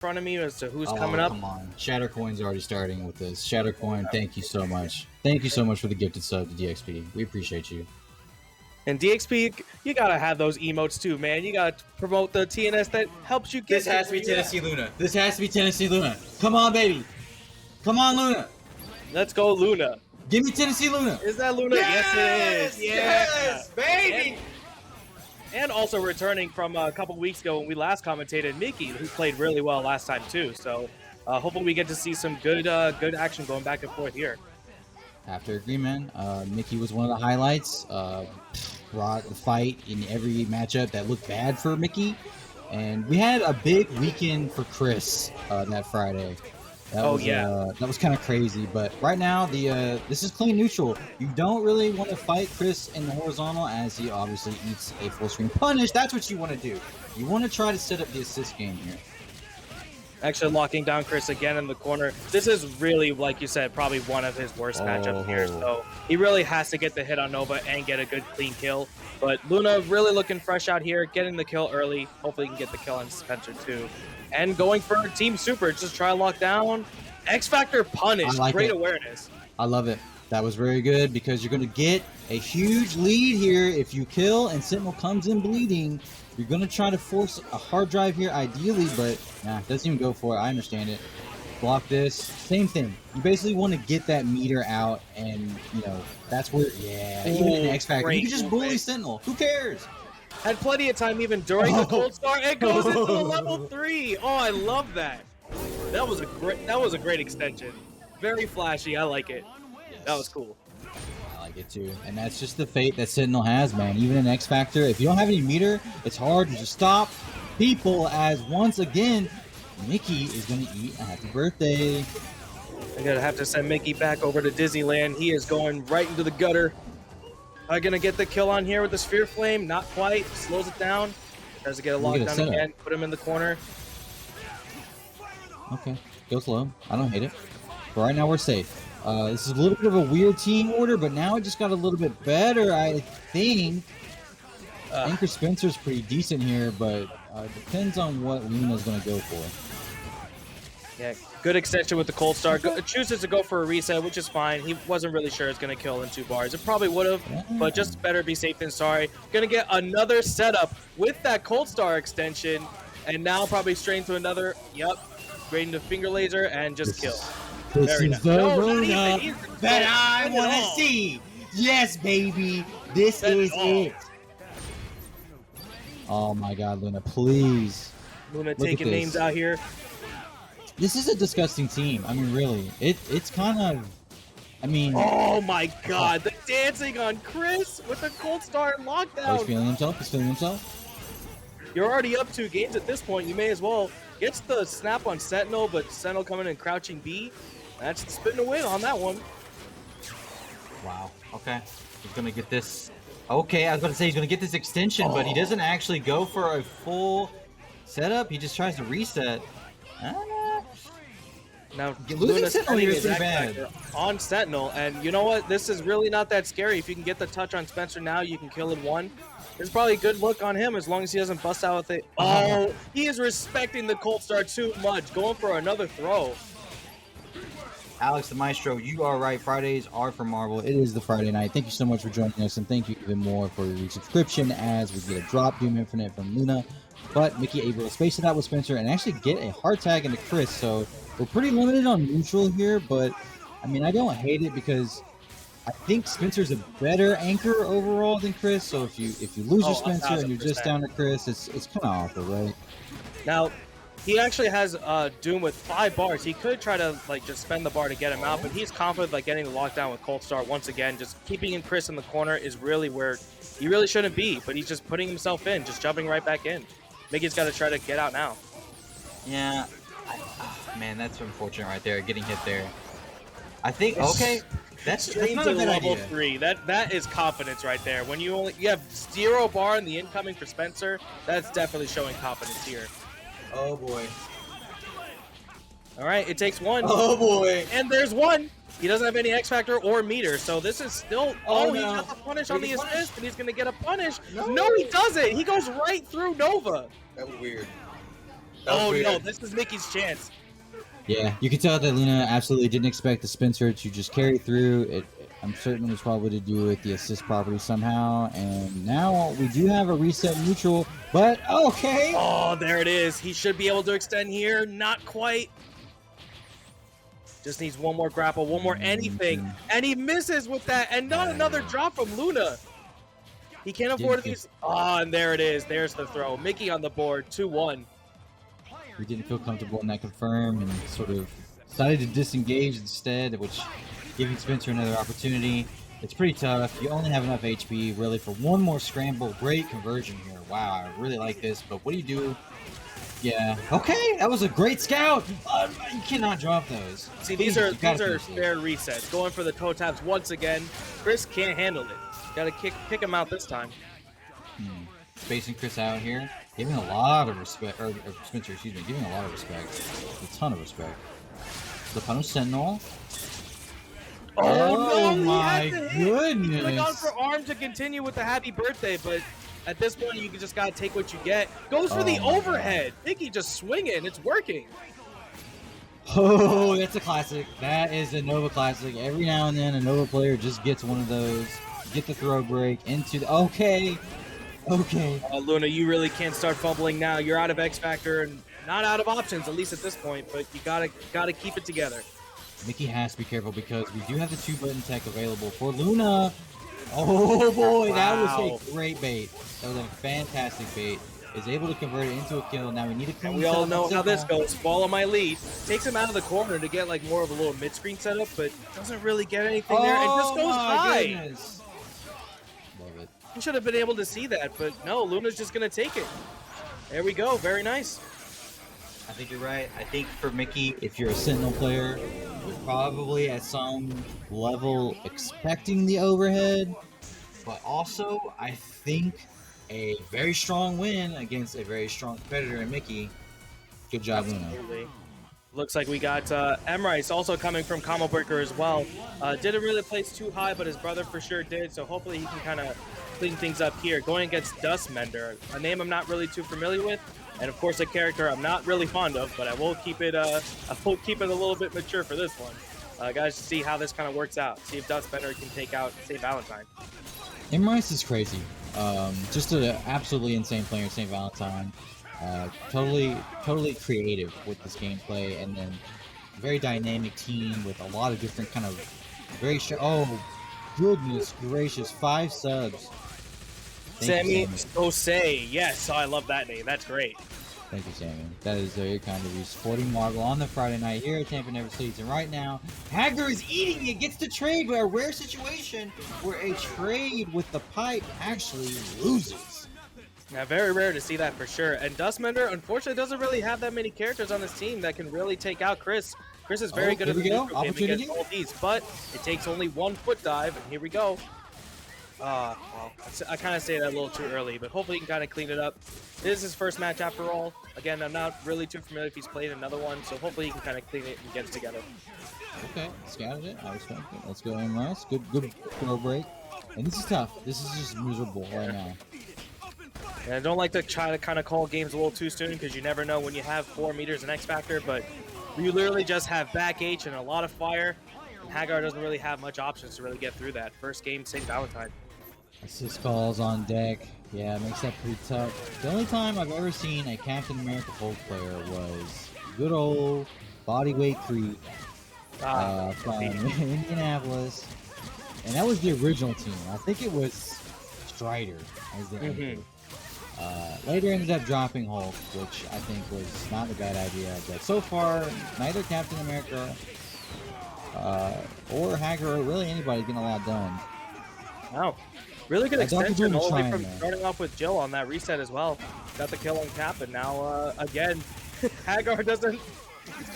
front of me as to who's coming up. Come on. Shattercoin's already starting with this. Shattercoin, thank you so much. Thank you so much for the gifted sub to DXP. We appreciate you. And DXP, you gotta have those emotes too, man. You gotta promote the TNS that helps you get. This has to be Tennessee Luna. This has to be Tennessee Luna. Come on, baby. Come on, Luna. Let's go, Luna. Give me Tennessee Luna. Is that Luna? Yes, yes it is. Yes, baby. And also returning from a couple weeks ago when we last commentated, Mickey, who played really well last time too. So hopefully we get to see some good action going back and forth here. After agreement, Mickey was one of the highlights. Brought the fight in every matchup that looked bad for Mickey. And we had a big weekend for Chris that Friday. That was kind of crazy. But right now, this is clean neutral. You don't really want to fight Chris in the horizontal as he obviously eats a full screen punish. That's what you want to do. You want to try to set up the assist game here. Actually locking down Chris again in the corner. This is really, like you said, probably one of his worst matchups here. So he really has to get the hit on Nova and get a good clean kill. But Luna really looking fresh out here, getting the kill early. Hopefully he can get the kill on Spencer too. And going for Team Super, just try to lock down. X Factor punish, great awareness. I love it. That was very good because you're going to get a huge lead here if you kill and Sentinel comes in bleeding. You're going to try to force a hard drive here ideally, but nah, doesn't even go for it. I understand it. Block this. Same thing. You basically want to get that meter out and, you know, that's where, even in the X Factor, you can just bully Sentinel. Who cares? Had plenty of time even during the cold start. It goes into the level 3. Oh, I love that. That was a great extension. Very flashy. I like it. Yes. That was cool. I like it too. And that's just the fate that Sentinel has, man. Even in X Factor, if you don't have any meter, it's hard to just stop people as once again, Mickey is going to eat a happy birthday. I'm going to have to send Mickey back over to Disneyland. He is going right into the gutter. I'm going to get the kill on here with the Sphere Flame. Not quite. Slows it down. Tries to get a lockdown again. Put him in the corner. Okay. Go slow. I don't hate it. But right now we're safe. This is a little bit of a weird team order, but now it just got a little bit better, I think. Anchor Spencer's pretty decent here, but depends on what Luna's going to go for. Yeah, good extension with the cold start. Chooses to go for a reset, which is fine. He wasn't really sure it's going to kill in 2 bars. It probably would have, but just better be safe than sorry. Going to get another setup with that cold star extension, and now probably straight into another, straight into finger laser, and just kill. This is the Luna that I want to see. Yes, baby. This is it. Oh my God, Luna, please. Luna taking names out here. This is a disgusting team. I mean, really. It's kind of, I mean. Oh my God, the dancing on Chris with the cold star lockdown. Oh, he's feeling himself. He's feeling himself. You're already up 2 games at this point. You may as well. Gets the snap on Sentinel, but Sentinel coming in crouching B. That's the spin to win on that one. Wow. Okay. He's going to get this. Okay, I was going to say he's going to get this extension, but he doesn't actually go for a full setup. He just tries to reset. Now, losing Sentinel here is pretty bad. On Sentinel, and you know what? This is really not that scary. If you can get the touch on Spencer now, you can kill in 1. There's probably a good look on him as long as he doesn't bust out with it. Oh, he is respecting the cold start too much. Going for another throw. Alex the Maestro, you are right. Fridays are for Marvel. It is the Friday night. Thank you so much for joining us, and thank you even more for your resubscription as we get a drop Doom Infinite from Luna. But Mickey able to space it out with Spencer and actually get a hard tag into Chris. So we're pretty limited on neutral here, but I mean, I don't hate it because I think Spencer's a better anchor overall than Chris. So if you lose your Spencer and you're just down to Chris, it's kind of awful, right? Now, he actually has Doom with 5 bars. He could try to just spend the bar to get him out, but he's confident getting the lockdown with Cold Start once again. Just keeping in Chris in the corner is really where he really shouldn't be, but he's just putting himself in, just jumping right back in. Mickey's got to try to get out now. Yeah, man, that's unfortunate right there, getting hit there. I think that's not a bad level idea. 3. That is confidence right there. When you have 0 bar in the incoming for Spencer, that's definitely showing confidence here. Oh boy. All right, it takes 1. Oh boy. And there's 1. He doesn't have any X Factor or meter, so this is still. Oh, he got the punish on the assist, and he's gonna get a punish. No, he doesn't. He goes right through Nova. That was weird. Oh no, this is Mickey's chance. Yeah, you can tell that Luna absolutely didn't expect the Spencer to just carry through. I'm certain it was probably to do with the assist property somehow. And now we do have a reset neutral, but okay. Oh, there it is. He should be able to extend here. Not quite. Just needs one more grapple, one more anything. And he misses with that. And not another drop from Luna. He can't afford these. Oh, and there it is. There's the throw. Mickey on the board, 2-1. We didn't feel comfortable in that confirm and sort of decided to disengage instead, which giving Spencer another opportunity. It's pretty tough. You only have enough HP really for one more scramble. Great conversion here. Wow, I really like this. But what do you do? Yeah. Okay, that was a great scout. You cannot drop those. See, these are fair resets. Going for the toe taps once again. Chris can't handle it. Got to kick him out this time. Spacing Chris out here. Giving a lot of respect, or Spencer, excuse me, giving a lot of respect. A ton of respect. The Punish Sentinel. Oh no, my goodness. He went on for arm to continue with the happy birthday, but at this point, you just got to take what you get. Goes for the overhead. Mickey just swinging. It's working. Oh, that's a classic. That is a Nova classic. Every now and then, a Nova player just gets one of those. Get the throw break into the... Okay. Luna, you really can't start fumbling now. You're out of X Factor and not out of options, at least at this point, but you gotta keep it together. Mickey has to be careful because we do have the 2-button tech available for Luna. Oh boy, that was a great bait. That was a fantastic bait. Is able to convert it into a kill. Now we need to clean. We all know how this goes. Follow my lead. Takes him out of the corner to get like more of a little mid-screen setup, but doesn't really get anything there. And just goes high. Goodness. Love it. You should have been able to see that, but no, Luna's just gonna take it. There we go. Very nice. I think you're right. I think for Mickey, if you're a Sentinel player, you're probably at some level expecting the overhead, but also I think a very strong win against a very strong competitor in Mickey. Good job, Luna. Looks like we got M-Rice also coming from Combo Breaker as well. Didn't really place too high, but his brother for sure did, so hopefully he can kind of clean things up here. Going against DustMender, a name I'm not really too familiar with, and of course a character I'm not really fond of, but I will keep it a little bit mature for this one. Guys, to see how this kind of works out. See if DustMender can take out, say, Valentine. M-Rice is crazy. Just an absolutely insane player, St. Valentine. Totally creative with this gameplay, and then very dynamic team with a lot of different kind of very oh goodness gracious, 5 subs. Sammy Osei, yes, I love that name. That's great. Thank you, Sammy. That is very kind of you. Sporting Marvel on the Friday night here at Tampa Never Sleeps, and right now Haggar is eating it, gets the trade, but a rare situation where a trade with the pipe actually loses. Now, very rare to see that for sure. And DustMender, unfortunately, doesn't really have that many characters on this team that can really take out Chris. Chris is very good at the neutral game against all these, but it takes only 1 foot dive, and here we go. Well, I kind of say that a little too early, but hopefully he can kind of clean it up. This is his first match after all. Again, I'm not really too familiar if he's played another one, so hopefully he can kind of clean it and get it together. Okay, scouted it. I respect it. Let's go in, Rice. Good throw break. And this is tough. This is just miserable right now. And I don't like to try to kind of call games a little too soon because you never know when you have 4 meters and X Factor, but you literally just have back H and a lot of fire. And Haggar doesn't really have much options to really get through that. First game, St. Valentine. Assist calls on deck. Yeah, it makes that pretty tough. The only time I've ever seen a Captain America Hulk player was good old Bodyweight Creep from Indianapolis. And that was the original team. I think it was Strider as the anchor. Later ended up dropping Hulk, which I think was not a bad idea. But so far, neither Captain America or Haggar or really anybody getting a lot done. Wow. Really good extension all the way from starting off with Jill on that reset as well. Got the kill on Cap, and now, again, Haggar doesn't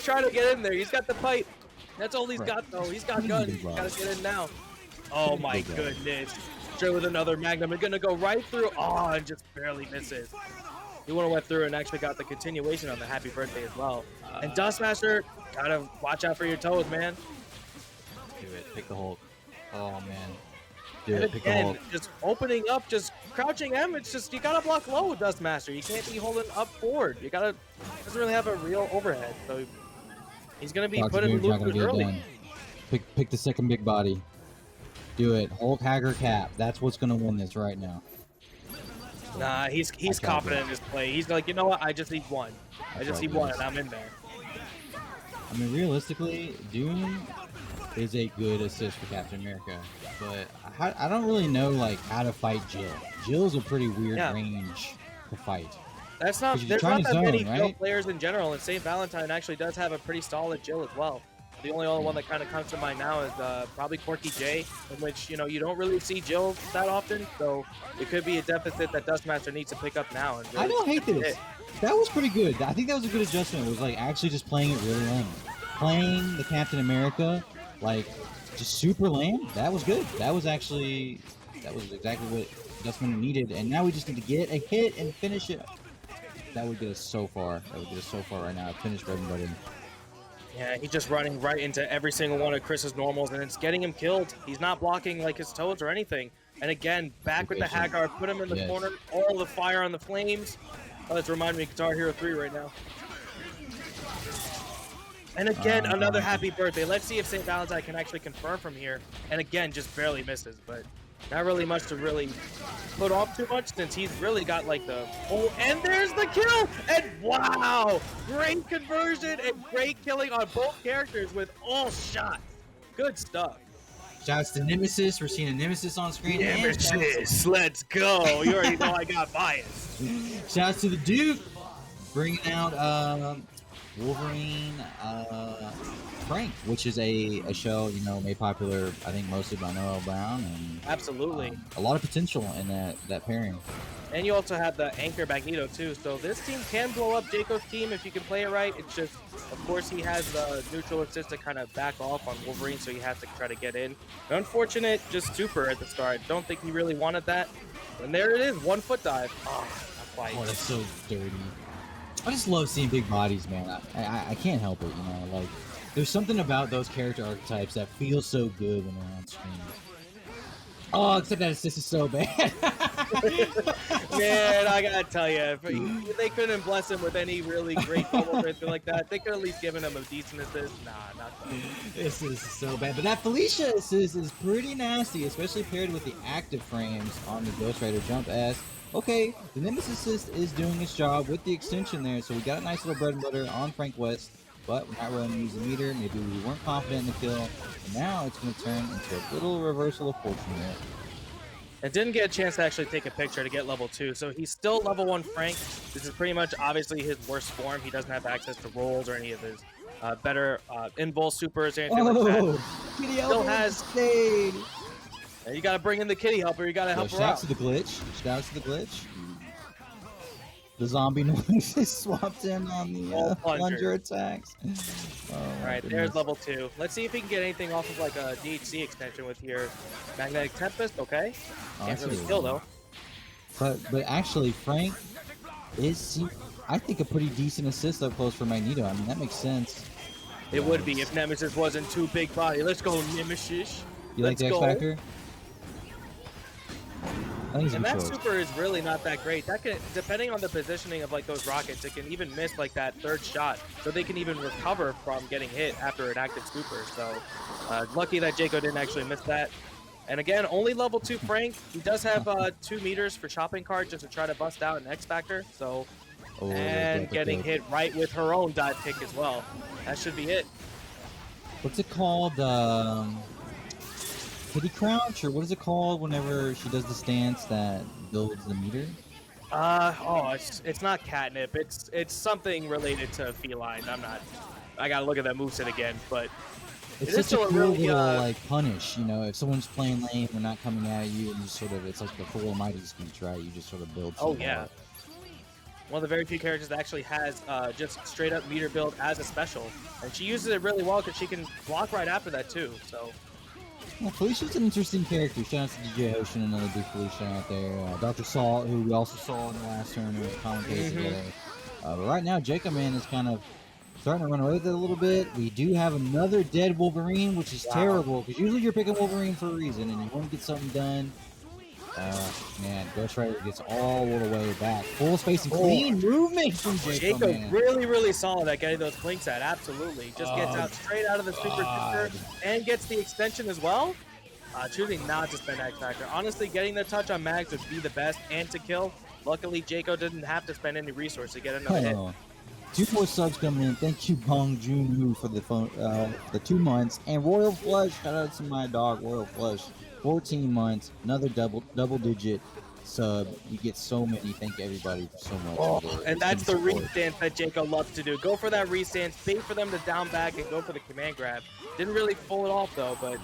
try to get in there. He's got the pipe. That's all he's got, though. He's got guns. He's got to get in now. Oh, my goodness. Straight with another Magnum. It's going to go right through. Oh, and just barely misses. He would have went through and actually got the continuation on the happy birthday as well. And Dustmaster, got to watch out for your toes, man. Do it. Pick the Hulk. Oh, man. Do And it. Pick again, the ult. just opening up, just crouching M. It's just you gotta block low with DustMaster. You can't be holding up forward. You gotta doesn't really have a real overhead, so he's gonna be Toxic putting move's not gonna loopers get it early. done. Pick the second big body. Do it. Hold Haggar cap. That's what's gonna win this right now. Nah, he's confident in his play. He's like, you know what? I just need one. I just need one, and I'm in there. I mean, realistically, Doom is a good assist for Captain America, but I don't really know like how to fight Jill. Jill's a pretty weird range to fight. That's not. There's trying not to that many zone, Jill right? players in general, and St. Valentine actually does have a pretty solid Jill as well. The only other one that kind of comes to mind now is probably Corky J, in which you don't really see Jill that often, so it could be a deficit that DustMaster needs to pick up now. And really I don't hate this. That was pretty good. I think that was a good adjustment. It was like actually just playing it really lame, playing the Captain America like just super lame. That was good. That was exactly what DustMender needed, and now we just need to get a hit and finish it. That would get us so far. That would get us so far right now. Finish bread and butter. Yeah, he's just running right into every single one of Chris's normals, and it's getting him killed. He's not blocking like his toes or anything. And again, back with the Haggar, put him in the corner, all the fire on the flames. Oh, that's reminding me of Guitar Hero 3 right now. And again, another happy birthday. Let's see if St. Valentine can actually confirm from here. And again, just barely misses, but not really much to really put off too much since he's really got like the and there's the kill! And wow! Great conversion and great killing on both characters with all shots. Good stuff. Shouts to Nemesis. We're seeing a Nemesis on screen. Nemesis, let's go. You already know I got bias. Shouts to the Duke. Bringing out Wolverine, Frank, which is a show, made popular, I think, mostly by Noel Brown. And absolutely. A lot of potential in that pairing. And you also have the anchor Magneto, too. So this team can blow up Jako's team if you can play it right. It's just, of course, he has the neutral assist to kind of back off on Wolverine, so he has to try to get in. Unfortunate, just super at the start. Don't think he really wanted that. And there it is, 1 foot dive. Oh, not quite. Oh, that's so dirty. I just love seeing big bodies, man. I can't help it, like there's something about those character archetypes that feels so good when they're on screen. Oh, except that assist is so bad. Man, I gotta tell you, if they couldn't bless him with any really great bubble or anything like that, they could at least given him a decent assist. Nah, not that. This is so bad. But that Felicia assist is pretty nasty, especially paired with the active frames on the Ghost Rider jump as. Okay, the Nemesis assist is doing its job with the extension there, so we got a nice little bread and butter on Frank West, but we're not willing to use the meter. Maybe we weren't confident in the kill, and now it's going to turn into a little reversal of fortune here. And didn't get a chance to actually take a picture to get level 2, so he's still level 1 Frank. This is pretty much obviously his worst form. He doesn't have access to rolls or any of his better invul supers or anything like that. Kitty still has stayed. You gotta bring in the kitty helper. You gotta help her out. Shouts to the glitch. Shouts to the glitch. The zombie noise is swapped in on the plunger attacks. All right, there's level 2. Let's see if he can get anything off of like a DHC extension with your Magnetic Tempest. Okay. Can't really kill though. But actually, Frank is, I think, a pretty decent assist up close for Magneto. I mean, that makes sense. It would be if Nemesis wasn't too big body. Let's go, Nemesis. You like the X Factor? And that super is really not that great. That could, depending on the positioning of like those rockets, it can even miss like that third shot, so they can even recover from getting hit after an active super. So lucky that Jako didn't actually miss that. And again, only level 2 Frank. He does have 2 meters for shopping cart just to try to bust out an X Factor. So and getting hit right with her own dive kick as well. That should be it. What's it called? Kitty crouch, or what is it called whenever she does the stance that builds the meter? It's not catnip. It's something related to feline. I gotta look at that moveset again, but it's such a cool little like punish. If someone's playing lane, they're not coming at you, and you sort of, it's like the Thor Almighty speech, right? You just sort of build. Oh yeah. One of the very few characters that actually has just straight up meter build as a special, and she uses it really well because she can block right after that too. So. Well, Felicia's an interesting character. Shout out to DJ Ocean, another big Felicia out there. Dr. Salt, who we also saw in the last tournament, commentated together. But right now, Jacob Man is kind of starting to run away with it a little bit. We do have another dead Wolverine, which is terrible because usually you're picking Wolverine for a reason and you want to get something done. Man, Ghost Rider gets all the way back. Full space and clean movement from Jako, man. Really solid at getting those blinks at. Absolutely. Just gets out straight out of the super and gets the extension as well. Choosing not to spend X Factor. Honestly, getting the touch on Mags would be the best and to kill. Luckily, Jako didn't have to spend any resource to get another hit. 2 more subs coming in. Thank you, Bong Joon-woo, for the 2 months. And Royal Flush, shout out to my dog, Royal Flush. 14 months, another double-digit sub. You get so many. Thank everybody for so much. And that's the restance that Jako loves to do. Go for that restance, bait for them to down back, and go for the command grab. Didn't really pull it off, though, but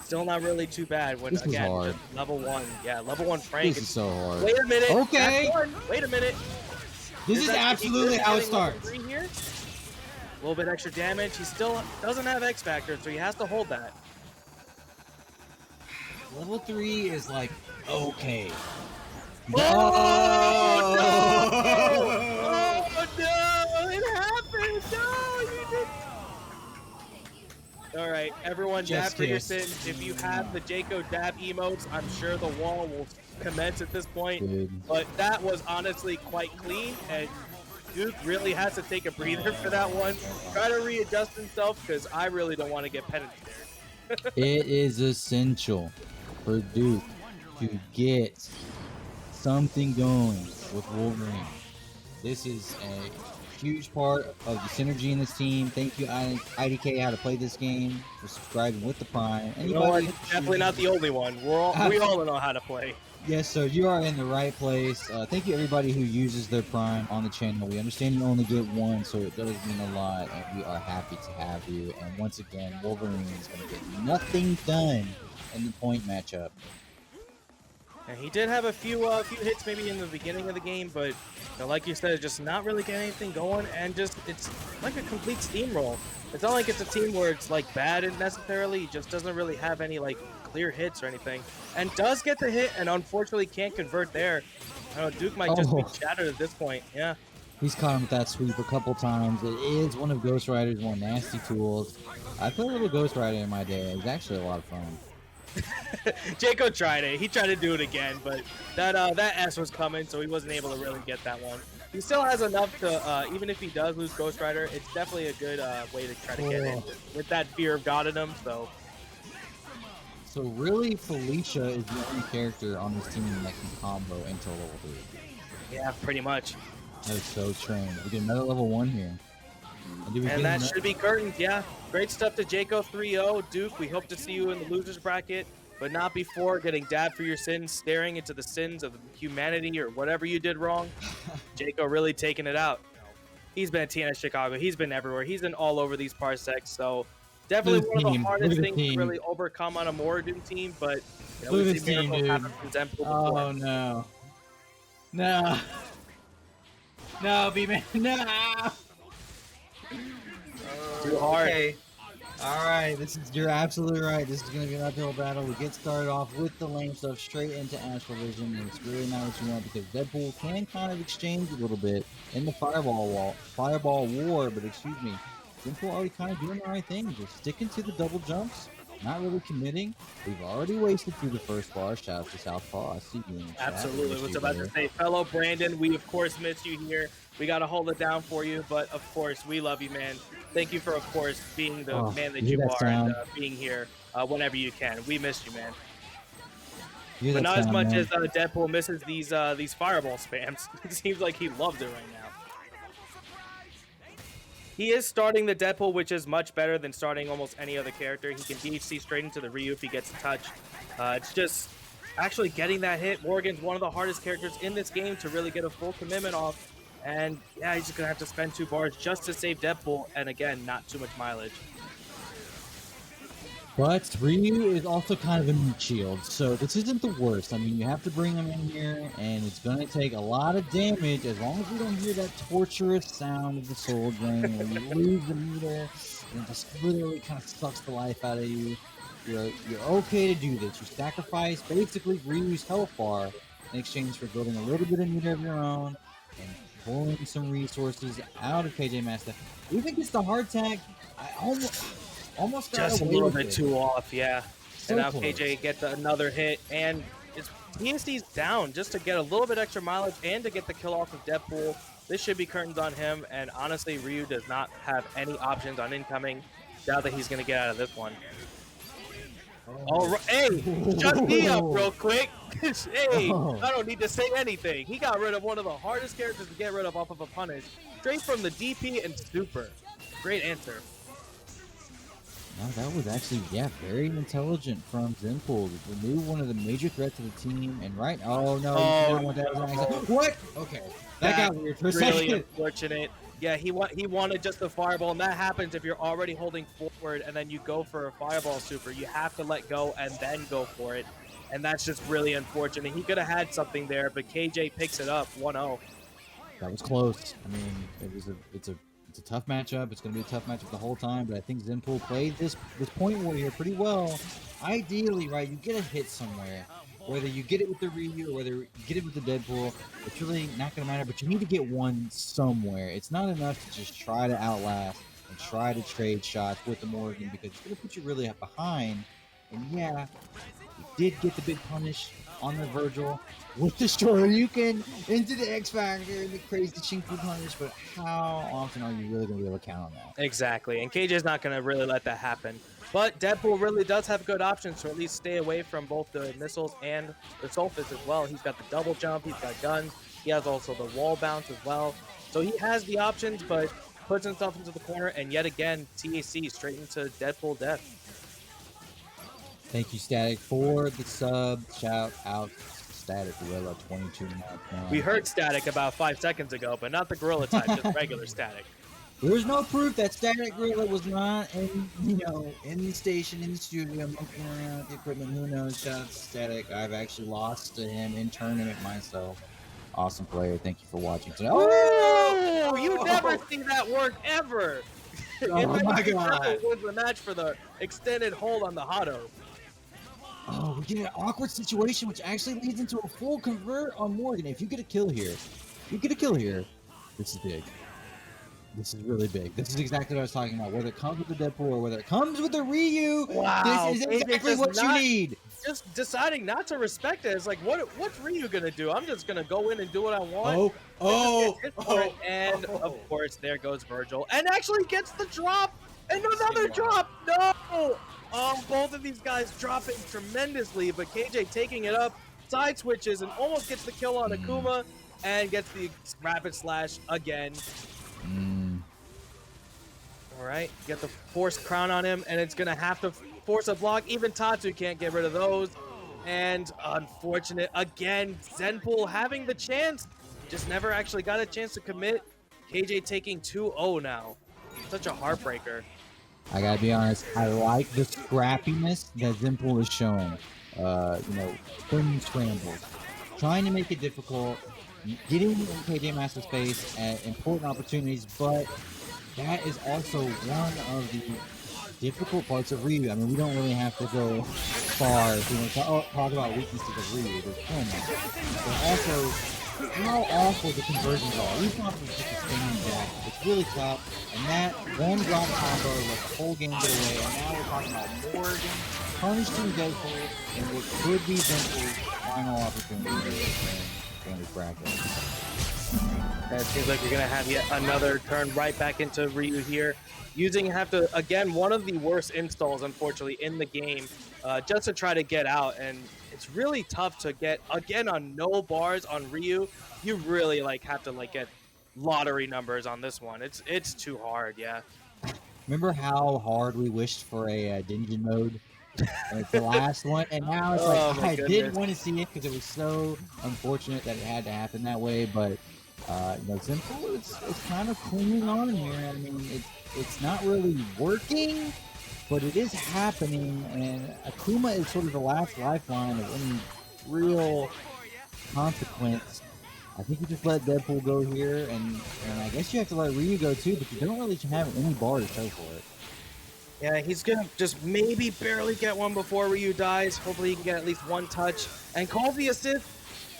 still not really too bad when, again, just level 1. Yeah, level 1 Frank. This is so hard. Wait a minute. Okay. Wait a minute. This is absolutely how it starts. Here. A little bit extra damage. He still doesn't have X Factor, so he has to hold that. Level 3 is like, okay. Oh, no! It happened! No, you did. All right, everyone, dab for your sins. If you have the Jako dab emotes, I'm sure the wall will commence at this point. But that was honestly quite clean, and Duke really has to take a breather for that one. Try to readjust himself, because I really don't want to get penetrated. It is essential for Duke to get something going with Wolverine. This is a huge part of the synergy in this team. Thank you, IDK, how to play this game, for subscribing with the Prime. Anybody, definitely not the only one. We all know how to play. Yes, sir. You are in the right place. Thank you, everybody who uses their Prime on the channel. We understand you only get one, so it does mean a lot, and we are happy to have you. And once again, Wolverine is going to get nothing done in the point matchup. And he did have a few hits maybe in the beginning of the game, but like you said, just not really getting anything going, and just it's like a complete steamroll. It's not like it's a team where it's like bad necessarily. He just doesn't really have any like clear hits or anything, and does get the hit, and unfortunately can't convert there. I don't know, Duke might just be shattered at this point. Yeah. He's caught him with that sweep a couple times. It is one of Ghost Rider's more nasty tools. I played a little Ghost Rider in my day. It was actually a lot of fun. Jako tried it. He tried to do it again, but that S was coming, so he wasn't able to really get that one. He still has enough to, even if he does lose Ghost Rider, it's definitely a good way to try to get in with that fear of God in him. So really, Felicia is the only character on this team that can combo into level 3. Yeah, pretty much. That is so strange. We get another level 1 here. And that should be curtains, yeah. Great stuff to Jako 3-0. Duke, we hope to see you in the losers bracket, but not before getting dabbed for your sins, staring into the sins of humanity or whatever you did wrong. Jako really taking it out. He's been at TNS Chicago. He's been everywhere. He's been all over these parsecs, so definitely one of the hardest things to really overcome on a Morrigan team, but we've seen miracles happen from Zenpool before. Oh, no. No. No, B-Man. No. Too hard. Okay. All right, you're absolutely right. This is going to be an uphill battle. We get started off with the lane stuff straight into Astral Vision, and it's really not what you want because Deadpool can kind of exchange a little bit in the Fireball War, but excuse me, Zenpool already kind of doing the right thing, just sticking to the double jumps, not really committing. We've already wasted through the first bar. Shout out to Southpaw. I see you in the chat. Absolutely. Was about to say, fellow Brandon, we of course miss you here. We got to hold it down for you, but of course, we love you, man. Thank you for, of course, being the man that you are and being here whenever you can. We miss you, man. But not as much as Deadpool misses these fireball spams. It seems like he loves it right now. He is starting the Deadpool, which is much better than starting almost any other character. He can DHC straight into the Ryu if he gets a touch. It's just actually getting that hit. Morrigan's one of the hardest characters in this game to really get a full commitment off. And yeah, he's just going to have to spend 2 bars just to save Deadpool. And again, not too much mileage. But Ryu is also kind of a meat shield, so this isn't the worst. I mean, you have to bring him in here, and it's going to take a lot of damage as long as we don't hear that torturous sound of the soul drain where you lose the meter, and it just literally kind of sucks the life out of you. You're okay to do this. You sacrifice basically Ryu's health bar in exchange for building a little bit of meter of your own and pulling some resources out of KJMasta. Even gets the hard tag. I almost got just a away little with bit it. too off, yeah. So And now close. KJ gets another hit, and it's TNS's down just to get a little bit extra mileage and to get the kill off of Deadpool. This should be curtains on him, and honestly, Ryu does not have any options on incoming. Doubt that he's going to get out of this one. All right, hey, shut me up real quick. Hey, I don't need to say anything. He got rid of one of the hardest characters to get rid of off of a punish, straight from the DP and super. Great answer. No, that was actually, yeah, very intelligent from Zenpool. Remove one of the major threats of the team, and right. Oh no! Oh, what? Okay, that got weird for a really second. Unfortunate. Yeah, he wanted just the fireball, and that happens if you're already holding forward and then you go for a fireball super. You have to let go and then go for it, and that's just really unfortunate. He could have had something there, but KJ picks it up 1-0. That was close. I mean, it's a tough matchup. It's going to be a tough matchup the whole time, but I think Zenpool played this point warrior pretty well. Ideally, right, you get a hit somewhere. Whether you get it with the Ryu or whether you get it with the Deadpool, it's really not going to matter, but you need to get one somewhere. It's not enough to just try to outlast and try to trade shots with the Morrigan because it's going to put you really behind. And yeah, you did get the big punish on the Vergil with Destroyer. You can into the X Factor and the crazy Shinku punish, but how often are you really going to be able to count on that? Exactly, and KJ's not going to really let that happen. But Deadpool really does have good options to at least stay away from both the missiles and the Sulphurs as well. He's got the double jump, he's got guns, he has also the wall bounce as well. So he has the options, but puts himself into the corner, and yet again, TAC straight into Deadpool death. Thank you, Static, for the sub. Shout out Static Gorilla 22 now. We heard Static about 5 seconds ago, but not the Gorilla type, just regular Static. There's no proof that Static Gorilla was not in the station, in the studio, monkeying around with the equipment. Who knows? Shout out to Static. I've actually lost to him in tournament myself. Awesome player. Thank you for watching today. Oh, you never see that work ever. Oh my God. Wins the match for the extended hold on the Hado. Oh, we get an awkward situation, which actually leads into a full convert on Morrigan. If you get a kill here, this is big. This is really big. This is exactly what I was talking about. Whether it comes with the Deadpool or whether it comes with the Ryu, wow, this is exactly what you need. Just deciding not to respect it. It's like, what's Ryu gonna do? I'm just gonna go in and do what I want. And of course, there goes Vergil, and actually gets the drop, and another drop. No. Both of these guys dropping tremendously, but KJ taking it up, side switches, and almost gets the kill on Akuma, and gets the rapid slash again. All right, get the forced crown on him, and it's gonna have to force a block. Even Tatsu can't get rid of those, and unfortunate again. Zenpool having the chance, just never actually got a chance to commit. KJ taking 2-0 now. Such a heartbreaker. I gotta be honest, I like the scrappiness that Zenpool is showing. Thin scrambles, trying to make it difficult, getting in KJMasta space at important opportunities, but that is also one of the difficult parts of Ryu. I mean, we don't really have to go far if we want to talk about weaknesses of Ryu. There's plenty. But also, how awful the conversions are. We've not just a spinning back. It's really tough. And that one drop combo let the whole game get away. And now we're talking about Morrigan punishing Deadpool and what could be Zenpool's final opportunity in this bracket. It seems like you're going to have yet another turn right back into Ryu here. Again, one of the worst installs, unfortunately, in the game, just to try to get out. And it's really tough to get, again, on no bars on Ryu. You really, have to, get lottery numbers on this one. It's too hard, yeah. Remember how hard we wished for a Dungeon mode? It's the last one, and now it's I didn't want to see it because it was so unfortunate that it had to happen that way, but Zenpool is kind of clinging on here. I mean, it's not really working, but it is happening, and Akuma is sort of the last lifeline of any real consequence. I think you just let Deadpool go here, and I guess you have to let Ryu go too, but you don't really have any bar to show for it. Yeah, he's going to just maybe barely get one before Ryu dies. Hopefully he can get at least one touch, and calls the assist,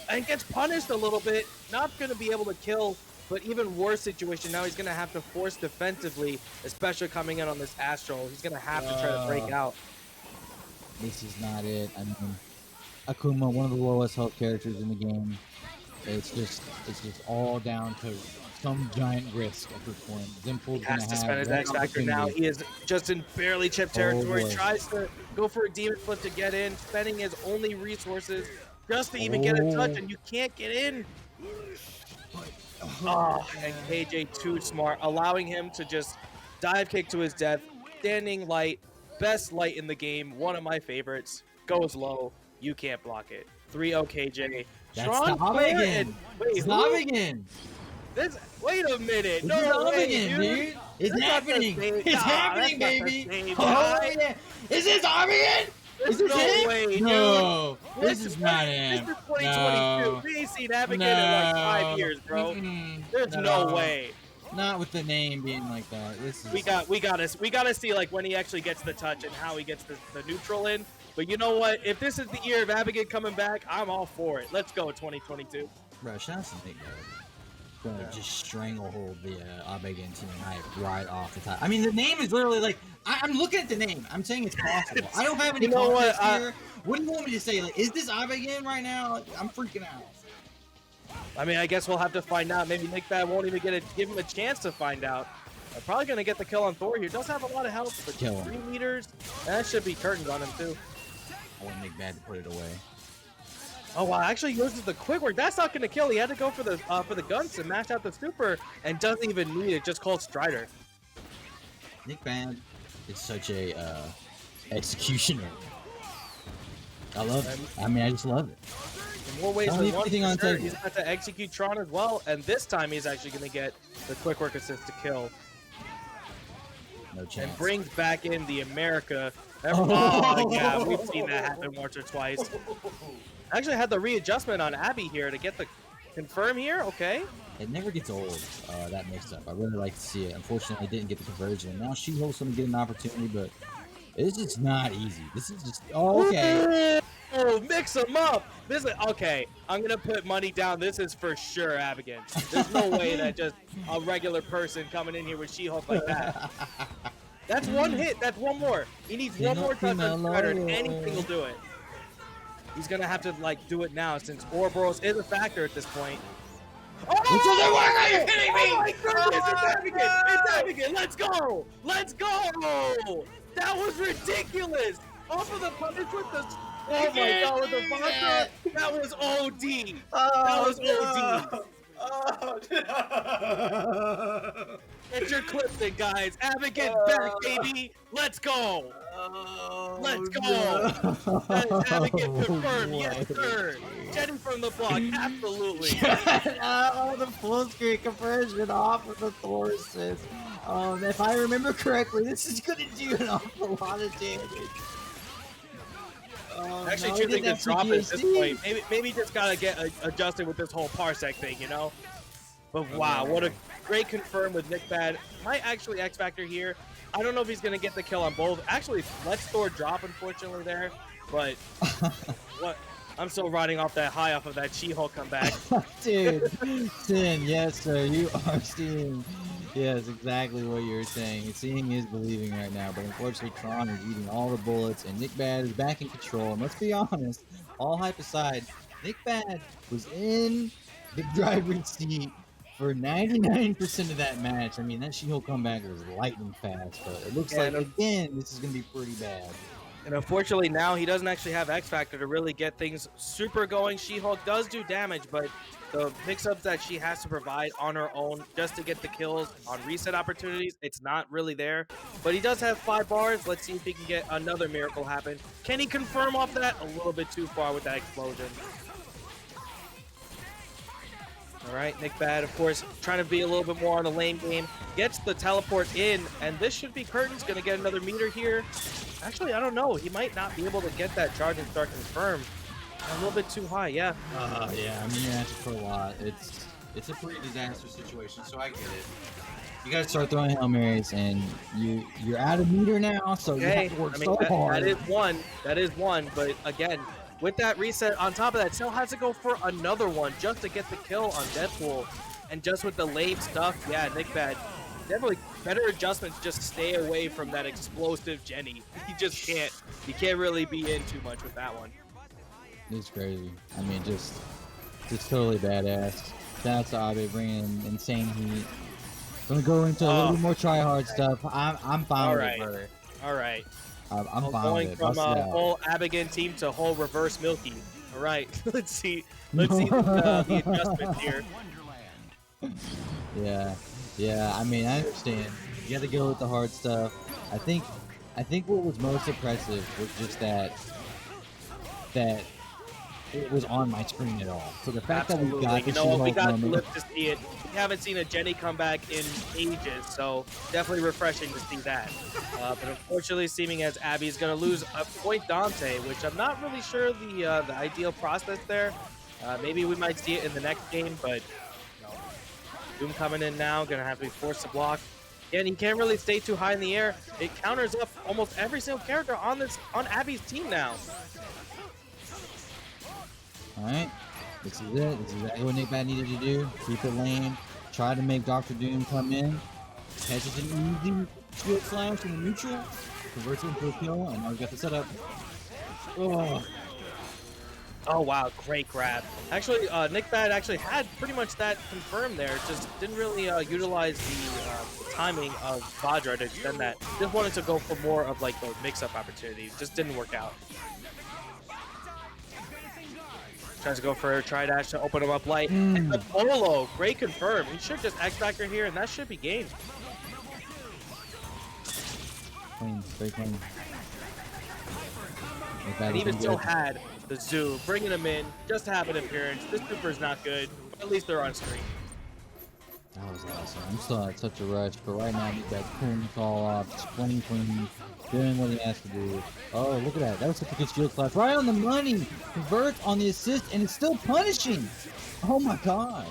and gets punished a little bit. Not going to be able to kill But even worse situation, now he's going to have to force defensively, especially coming in on this Astral. He's going to have to try to break out. This is not it. I mean, Akuma, one of the lowest health characters in the game. It's just all down to some giant risk at this point. Zenpool's has to spend his X Factor now. He is just in barely chipped territory. Tries to go for a demon flip to get in, spending his only resources just to even get a touch, and you can't get in. And KJ too smart, allowing him to just dive kick to his death. Standing light, best light in the game, one of my favorites. Goes low, you can't block it. 3-0 KJ. That's Tron again. Wait, Tron again. Wait a minute. No way, dude. It's happening. It's happening, baby. Oh, yeah. Is this Morrigan? Is this him? Way, dude. No, this is not him. This is 2022. We ain't seen Abigail in like 5 years, bro. There's no way. Not with the name being like that. This is... We gotta see like when he actually gets the touch and how he gets the neutral in. But you know what? If this is the year of Abigail coming back, I'm all for it. Let's go 2022. Bro, shout out to NickBad. Gonna just stranglehold the Abigail team right off the top. I mean, the name is literally like I'm looking at the name. I'm saying it's possible. I don't have any context here. What do you want me to say? Like, is this Abigail right now? Like, I'm freaking out. I mean, I guess we'll have to find out. Maybe NickBad won't even give him a chance to find out. They're probably gonna get the kill on Thor here. Does have a lot of health, but 3 meters. That should be curtains on him too. I want NickBad to put it away. Oh wow! Actually uses the quick work. That's not gonna kill. He had to go for the guns to mash out the super, and doesn't even need it. Just called Strider. NickBad is such a executioner. I love it. I mean, I just love it. In more ways than one, sure. He's got to execute Tron as well, and this time he's actually gonna get the quick work assist to kill. No chance. And brings back in the America. Oh yeah, we've seen that happen once or twice. Actually had the readjustment on Abey here to get the confirm here. Okay. It never gets old, that mix-up. I really like to see it. Unfortunately, I didn't get the conversion. Now She-Hulk's going to get an opportunity, but it's just not easy. This is just... Oh, okay. Oh, mix them up. This is... Okay, I'm going to put money down. This is for sure Abigail. There's no way that just a regular person coming in here with She-Hulk like that. That's one hit. That's one more. He needs one more touch on Strider, and anything will do it. He's going to have to, like, do it now since Ouroboros is a factor at this point. Oh! It doesn't work! Are you kidding me? Oh my goodness! It's Abigail! It's Abigail! Let's go! Let's go! That was ridiculous! Off of the punish with the... Oh my god, with the vodka! That was OD! That was OD! Oh, no. Get your clips in, guys! Abigail back, baby! Let's go! Let's go! No. Abigail confirmed, yes sir! Jenny from the block, absolutely! Oh, the full screen conversion off of the Thor assist. If I remember correctly, this is going to do an awful lot of damage. Actually, choosing to drop it at this point. Maybe just gotta get adjusted with this whole parsec thing, you know? But wow, what a great confirm with NickBad. Might actually X Factor here. I don't know if he's gonna get the kill on both. Actually, let's Thor drop, unfortunately, there. But what? I'm still riding off that high off of that She-Hulk comeback. Dude, Sin, yes, sir, you are seeing. Yes, exactly what you're saying. Seeing is believing right now, but unfortunately Tron is eating all the bullets, and NickBad is back in control. And let's be honest, all hype aside, NickBad was in the driver's seat for 99% of that match. I mean, that She-Hulk comeback was lightning fast, but it looks like, again, this is going to be pretty bad. And unfortunately now he doesn't actually have X Factor to really get things super going. She-Hulk does do damage, but the mix-ups that she has to provide on her own just to get the kills on reset opportunities, it's not really there. But he does have 5 bars. Let's see if he can get another miracle happen. Can he confirm off that? A little bit too far with that explosion. All right, NickBad, of course, trying to be a little bit more on the lane game. Gets the teleport in, and this should be curtains. Going to get another meter here. Actually, I don't know. He might not be able to get that charge and start confirmed. A little bit too high, yeah. Yeah, I mean, you're asking for a lot. It's a pretty disastrous situation, so I get it. You gotta start throwing Hail Marys, and you're out of meter now, so you have to work so hard. That is one, but again, with that reset on top of that, still has to go for another one just to get the kill on Deadpool. And just with the late stuff, yeah, NickBad, definitely better adjustments. Just stay away from that explosive Jenny. You just can't. You can't really be in too much with that one. It's crazy. I mean, just totally badass. That's Abey bringing in insane heat. Gonna go into a little bit more try hard stuff. I'm fine with it, brother. All right. I'm fine going with it. from Bust it whole Abigail team to whole reverse Milky. All right. Let's see the adjustments here. Yeah. I mean, I understand. You got to go with the hard stuff. I think what was most impressive was just that it was on my screen at all. So the fact that we got we got to live to see it. We haven't seen a Jenny come back in ages, so definitely refreshing to see that. But unfortunately, seeming as Abey's going to lose a point Dante, which I'm not really sure the ideal process there. Maybe we might see it in the next game, but no. Doom coming in now, going to have to be forced to block. And he can't really stay too high in the air. It counters up almost every single character on Abey's team now. Alright, this is it. This is exactly what NickBad needed to do. Keep it lane. Try to make Dr. Doom come in. Catches an easy shield slash in the neutral. Converts it into a kill, and now we got the setup. Oh wow, great grab. Actually, NickBad actually had pretty much that confirmed there. Just didn't really utilize the timing of Vajra to extend that. Just wanted to go for more of like those mix-up opportunities. Just didn't work out. Tries to go for a tri-dash to open him up light. And the Polo, great confirm. He should just X-Factor here, and that should be game. Clean, very clean. And even still had the Zoo, bringing him in, just to have an appearance. This Super's not good, but at least they're on screen. That was awesome. I'm still at such a rush, but right now he's got clean call off, splinting clean, doing what he has to do. Oh, look at that. That was such a good shield slash. Right on the money. Converts on the assist, and it's still punishing. Oh my god.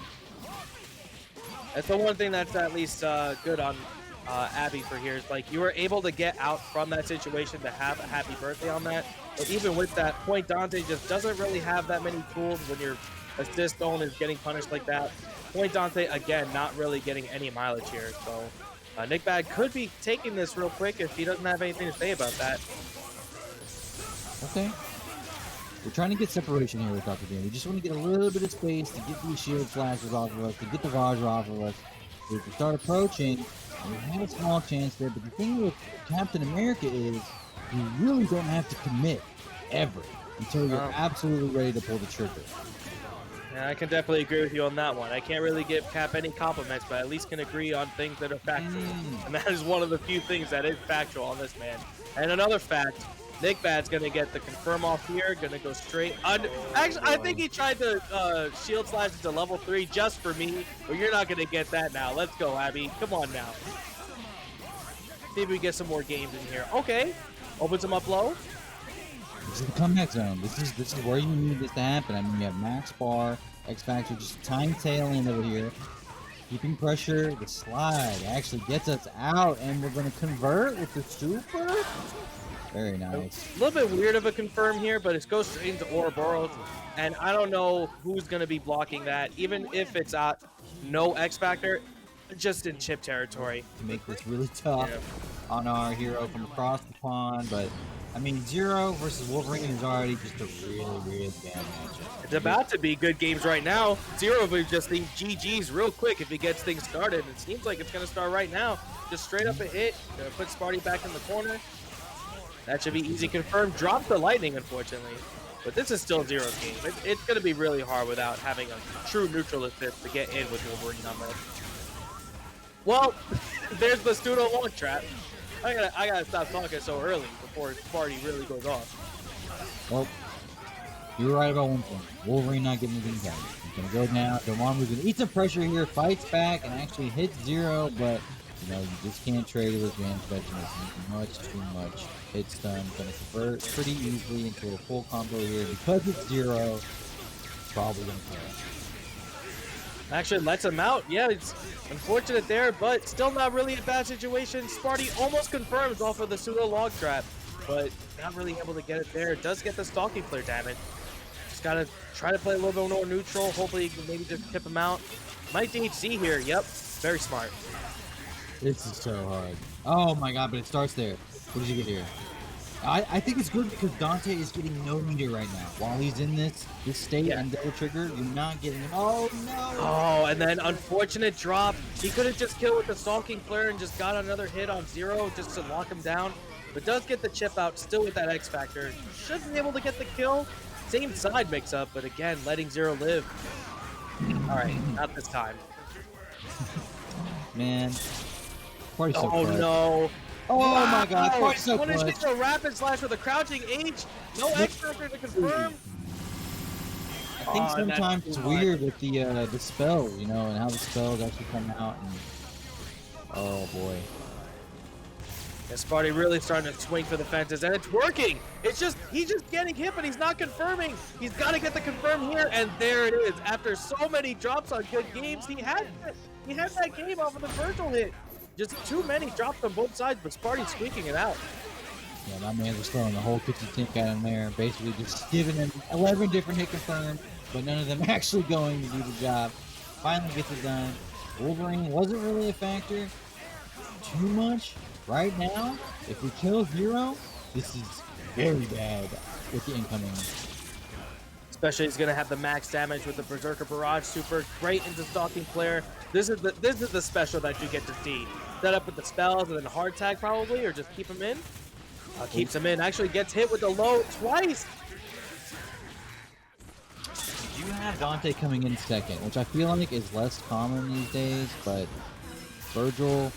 That's the one thing that's at least good on Abey for here. Is like you were able to get out from that situation to have a happy birthday on that. But even with that, point Dante just doesn't really have that many tools when your assist zone is getting punished like that. Point Dante, again, not really getting any mileage here. So NickBad could be taking this real quick if he doesn't have anything to say about that. Okay. We're trying to get separation here with Dr. Doom. We just want to get a little bit of space to get these shield flashes off of us, to get the Vajra off of us. So we can start approaching, and we have a small chance there. But the thing with Captain America is you really don't have to commit ever until you're absolutely ready to pull the trigger. Yeah, I can definitely agree with you on that one. I can't really give Cap any compliments, but at least can agree on things that are factual. And that is one of the few things that is factual on this man. And another fact, NickBad's going to get the confirm off here, going to go straight. Actually, I think he tried to shield slash into level 3 just for me, but you're not going to get that now. Let's go, Abey. Come on now. See if we get some more games in here. Okay. Opens him up low. This is the comeback zone. This is where you need this to happen. I mean, you have Max Bar, X-Factor, just time tailing over here. Keeping pressure. The slide actually gets us out, and we're going to convert with the super. Very nice. A little bit weird of a confirm here, but it goes straight into Ouroboros, and I don't know who's going to be blocking that. Even if it's no X-Factor, just in chip territory. To make this really tough on our hero from across the pond, but I mean, Zero versus Wolverine is already just a really, really bad matchup. It's about to be good games right now. Zero would just think GG's real quick if he gets things started. It seems like it's going to start right now. Just straight up a hit. Gonna put Sparty back in the corner. That should be easy confirmed. Drop the lightning, unfortunately. But this is still Zero's game. It's going to be really hard without having a true neutral assist to get in with Wolverine on this. Well, there's the pseudo long trap. I gotta stop talking so early before Sparty really goes off. Well, you were right about one thing. Wolverine not getting anything done. He's gonna go down. Dormammu's gonna eat some pressure here, fights back, and actually hits Zero, but you know, you just can't trade it with advanced veterans. Much too much. Hit stun, gonna convert pretty easily into a full combo here. Because it's Zero, probably gonna kill. Actually lets him out. Yeah, it's unfortunate there, but still not really a bad situation. Sparty almost confirms off of the pseudo log trap, but not really able to get it there. It does get the stalking flare damage. Just gotta try to play a little bit more neutral. Hopefully you can maybe just tip him out. Might DHC here. Yep. Very smart. This is so hard. Oh my god, but it starts there. What did you get here? I think it's good because Dante is getting no meter right now. While he's in this state and double trigger, you're not getting him. Oh no! Oh, and then unfortunate drop. He could have just killed with the Stalking Flare and just got another hit on Zero just to lock him down. But does get the chip out still with that X Factor. Should be able to get the kill. Same side mix up, but again, letting Zero live. All right, not this time. Man. So oh no. Oh wow. My god, Party's so clutch. Punishes a rapid slash with a crouching H. No X Factor to confirm. I think sometimes it's weird with the spell, you know, and how the spells actually come out. And oh boy. Yeah, Sparty really starting to swing for the fences, and it's working. It's just he's just getting hit, but he's not confirming. He's got to get the confirm here, and there it is. After so many drops on good games, he had that game off of the Vergil hit. Just too many drops on both sides, but Sparty's squeaking it out. Yeah, my man was throwing the whole 50 tink at him there, basically just giving him 11 different hit confirmed, but none of them actually going to do the job. Finally gets it done. Wolverine wasn't really a factor too much. Right now, if we kill Zero, this is very bad with the incoming. Especially he's gonna have the max damage with the Berserker Barrage super great into Stalking Flare. This is the special that you get to see. Set up with the spells and then hard tag probably, or just keep him in. Keeps him in. Actually gets hit with the low twice. You have Dante coming in second, which I feel like is less common these days, but Vergil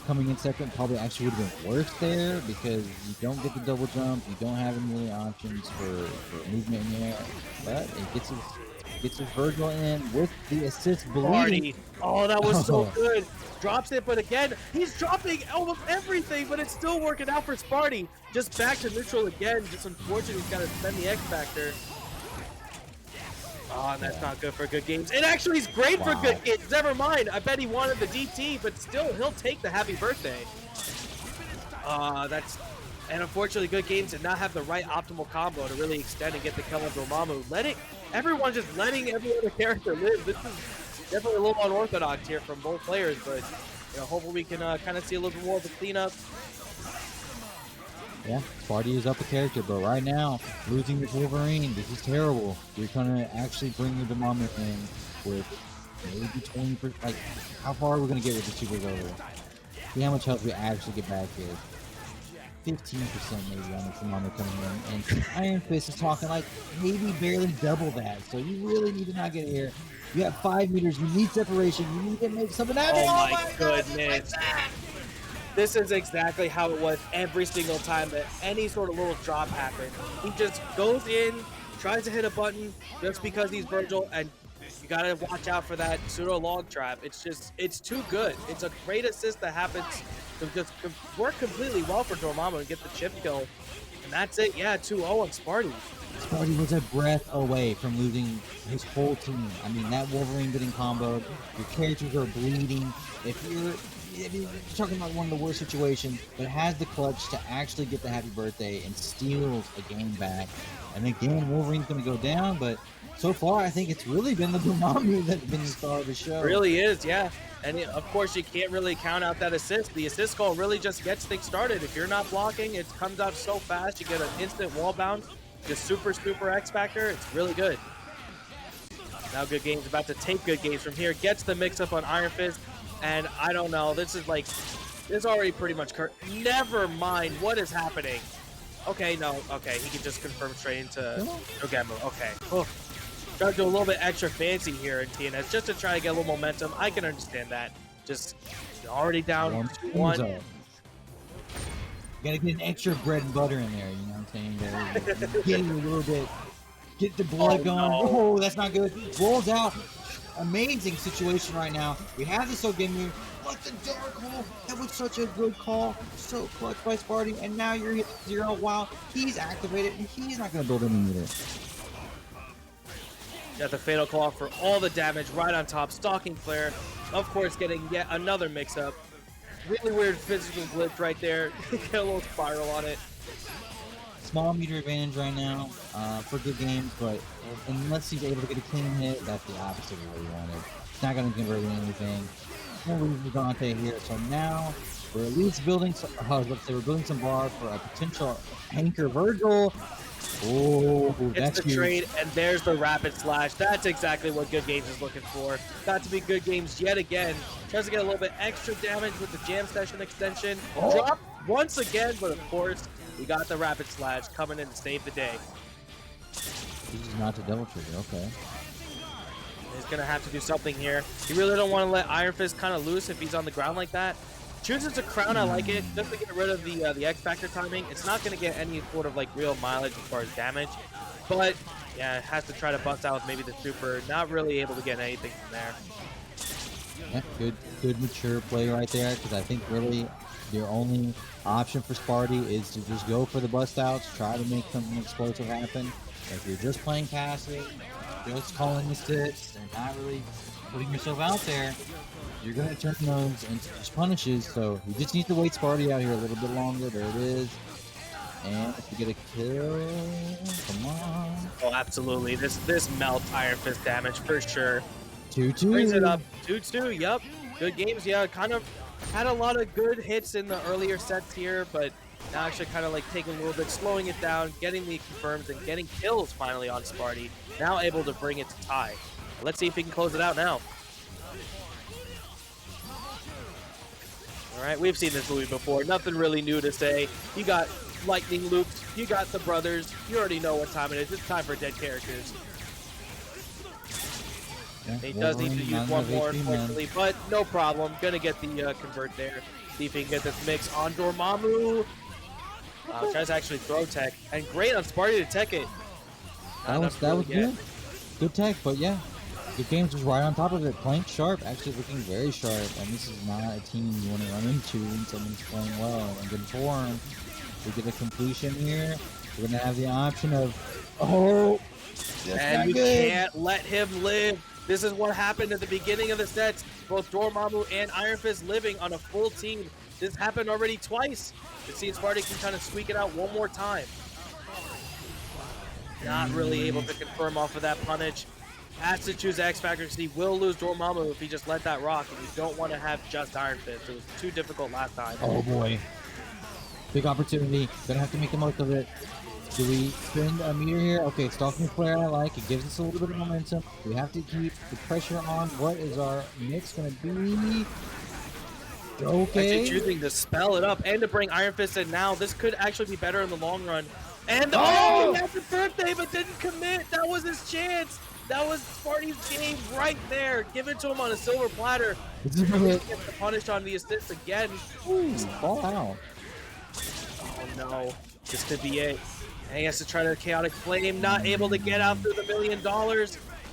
coming in second probably actually would have been worse there because you don't get the double jump, you don't have any really options for movement in the air, but it gets his Vergil in with the assist bleeding. Oh, that was so good. Drops it, but again, he's dropping almost everything, but it's still working out for Sparty. Just back to neutral again. Just unfortunate he's got to spend the X Factor. Oh, and that's not good for good games. It actually is great for good games. Never mind. I bet he wanted the DT, but still, he'll take the happy birthday. And unfortunately, good games did not have the right optimal combo to really extend and get the kill on Dormammu. Everyone just letting every other character live. This is definitely a little unorthodox here from both players, but you know, hopefully we can kind of see a little bit more of a cleanup. Yeah, Sparty is up a character, but right now, losing with Wolverine, this is terrible. You're going to actually bring your Dormammu in with maybe 20%. Like, how far are we going to get with the Super Over? See how much health we actually get back here. 15% maybe on the Dormammu coming in. And Iron Fist is talking like maybe barely double that. So you really need to not get here. You have 5 meters. You need separation. You need to make something happen. Oh my goodness. This is exactly how it was every single time that any sort of little drop happened. He just goes in, tries to hit a button just because he's Vergil, and you gotta watch out for that pseudo log trap. It's too good. It's a great assist that happens to just work completely well for Dormammu and get the chip kill. And that's it. Yeah, 2-0 on Sparty. Sparty was a breath away from losing his whole team. I mean, that Wolverine getting comboed, your characters are bleeding. If you're talking about one of the worst situations, but has the clutch to actually get the happy birthday and steals a game back. And again, Wolverine's going to go down, but so far I think it's really been the Dormammu that's been the star of the show. It really is, yeah. And of course, you can't really count out that assist. The assist goal really just gets things started. If you're not blocking, it comes out so fast. You get an instant wall bounce. Just super X Factor. It's really good. Now Good Games about to take Good Games from here. Gets the mix up on Iron Fist. And I don't know. This is already pretty much never mind what is happening. Okay, no. Okay, he can just confirm straight into Dormammu. Okay. Oh. Try to do a little bit extra fancy here in TNS just to try to get a little momentum. I can understand that. Just already down 2-1. Gotta get an extra bread and butter in there, you know what I'm saying? Get it a little bit. Get the blood going. No. Oh, that's not good. Rolls out. Amazing situation right now. We have the Sogemu. What the dark hole? That was such a good call. So clutch by Sparty. And now you're hitting Zero while he's activated and he's not going to build any meter. Got the Fatal Claw for all the damage right on top. Stalking Flare. Of course, getting yet another mix-up. Really weird physical glitch right there. Get a little spiral on it. Small meter advantage right now for good games, but unless he's able to get a clean hit, that's the opposite of what he wanted. It's not going to convert into anything. We'll lose Dante here. So now we're at least building some, I was about to say, we're building some bar for a potential anchor Vergil. Oh, It's that's the huge. trade, and there's the rapid slash. That's exactly what GoodGamesz is looking for. Got to be GoodGamesz yet again. Tries to get a little bit extra damage with the jam session extension. Drop once again, but of course, we got the rapid slash coming in to save the day. This is not the double trigger, okay. He's going to have to do something here. You really don't want to let Iron Fist kind of loose if he's on the ground like that. Chooses to crown, I like it, just to get rid of the X Factor timing. It's not going to get any sort of like real mileage as far as damage, but yeah, it has to try to bust out with maybe the super. Not really able to get anything from there. Yeah, good mature play right there, because I think really your only option for Sparty is to just go for the bust outs, try to make something explosive happen. If you're just playing passive, just calling assists, and not really putting yourself out there, you're going to turn those into just punishes. So you just need to wait Sparty out here a little bit longer. There it is. And if you get a kill, come on. Oh, absolutely. This melts Iron Fist damage for sure. 2-2. Brings it up. 2-2, yep. GoodGamesz, yeah, kind of had a lot of good hits in the earlier sets here, but now actually kind of like taking a little bit, slowing it down, getting the confirms, and getting kills finally on Sparty. Now able to bring it to tie. Let's see if he can close it out now. All right, we've seen this movie before. Nothing really new to say. You got lightning loops. You got the brothers. You already know what time it is. It's time for dead characters. Yeah, He does need to use one more, unfortunately, but no problem. Gonna get the convert there. See if he can get this mix on Dormammu. Tries to actually throw tech, and great on Sparty to tech it. That was good. Good tech, but yeah. GoodGamesz was right on top of it, playing sharp, actually looking very sharp, and this is not a team you want to run into when someone's playing well and good form. We get a completion here. We're going to have the option of, and you can't let him live. This is what happened at the beginning of the sets. Both Dormammu and Iron Fist living on a full team. This happened already twice. Let's see if Sparty can kind of squeak it out one more time. Not really able to confirm off of that punish. Has to choose X Factor because he will lose Dormammu if he just let that rock, and you don't want to have just Iron Fist. It was too difficult last time. Oh boy. Big opportunity. Gonna have to make the most of it. Do we spend a meter here? Okay, Stalking Flare I like. It gives us a little bit of momentum. We have to keep the pressure on. What is our mix gonna be? Okay. Actually choosing to spell it up and to bring Iron Fist in now. This could actually be better in the long run. And oh, happy birthday, but didn't commit. That was his chance. That was Sparty's game right there. Give it to him on a silver platter. This is really Gets the punish on the assist again. Ooh, fall out. Oh no, this could be it. And he has to try to Chaotic Flame, not able to get out through the $1 million.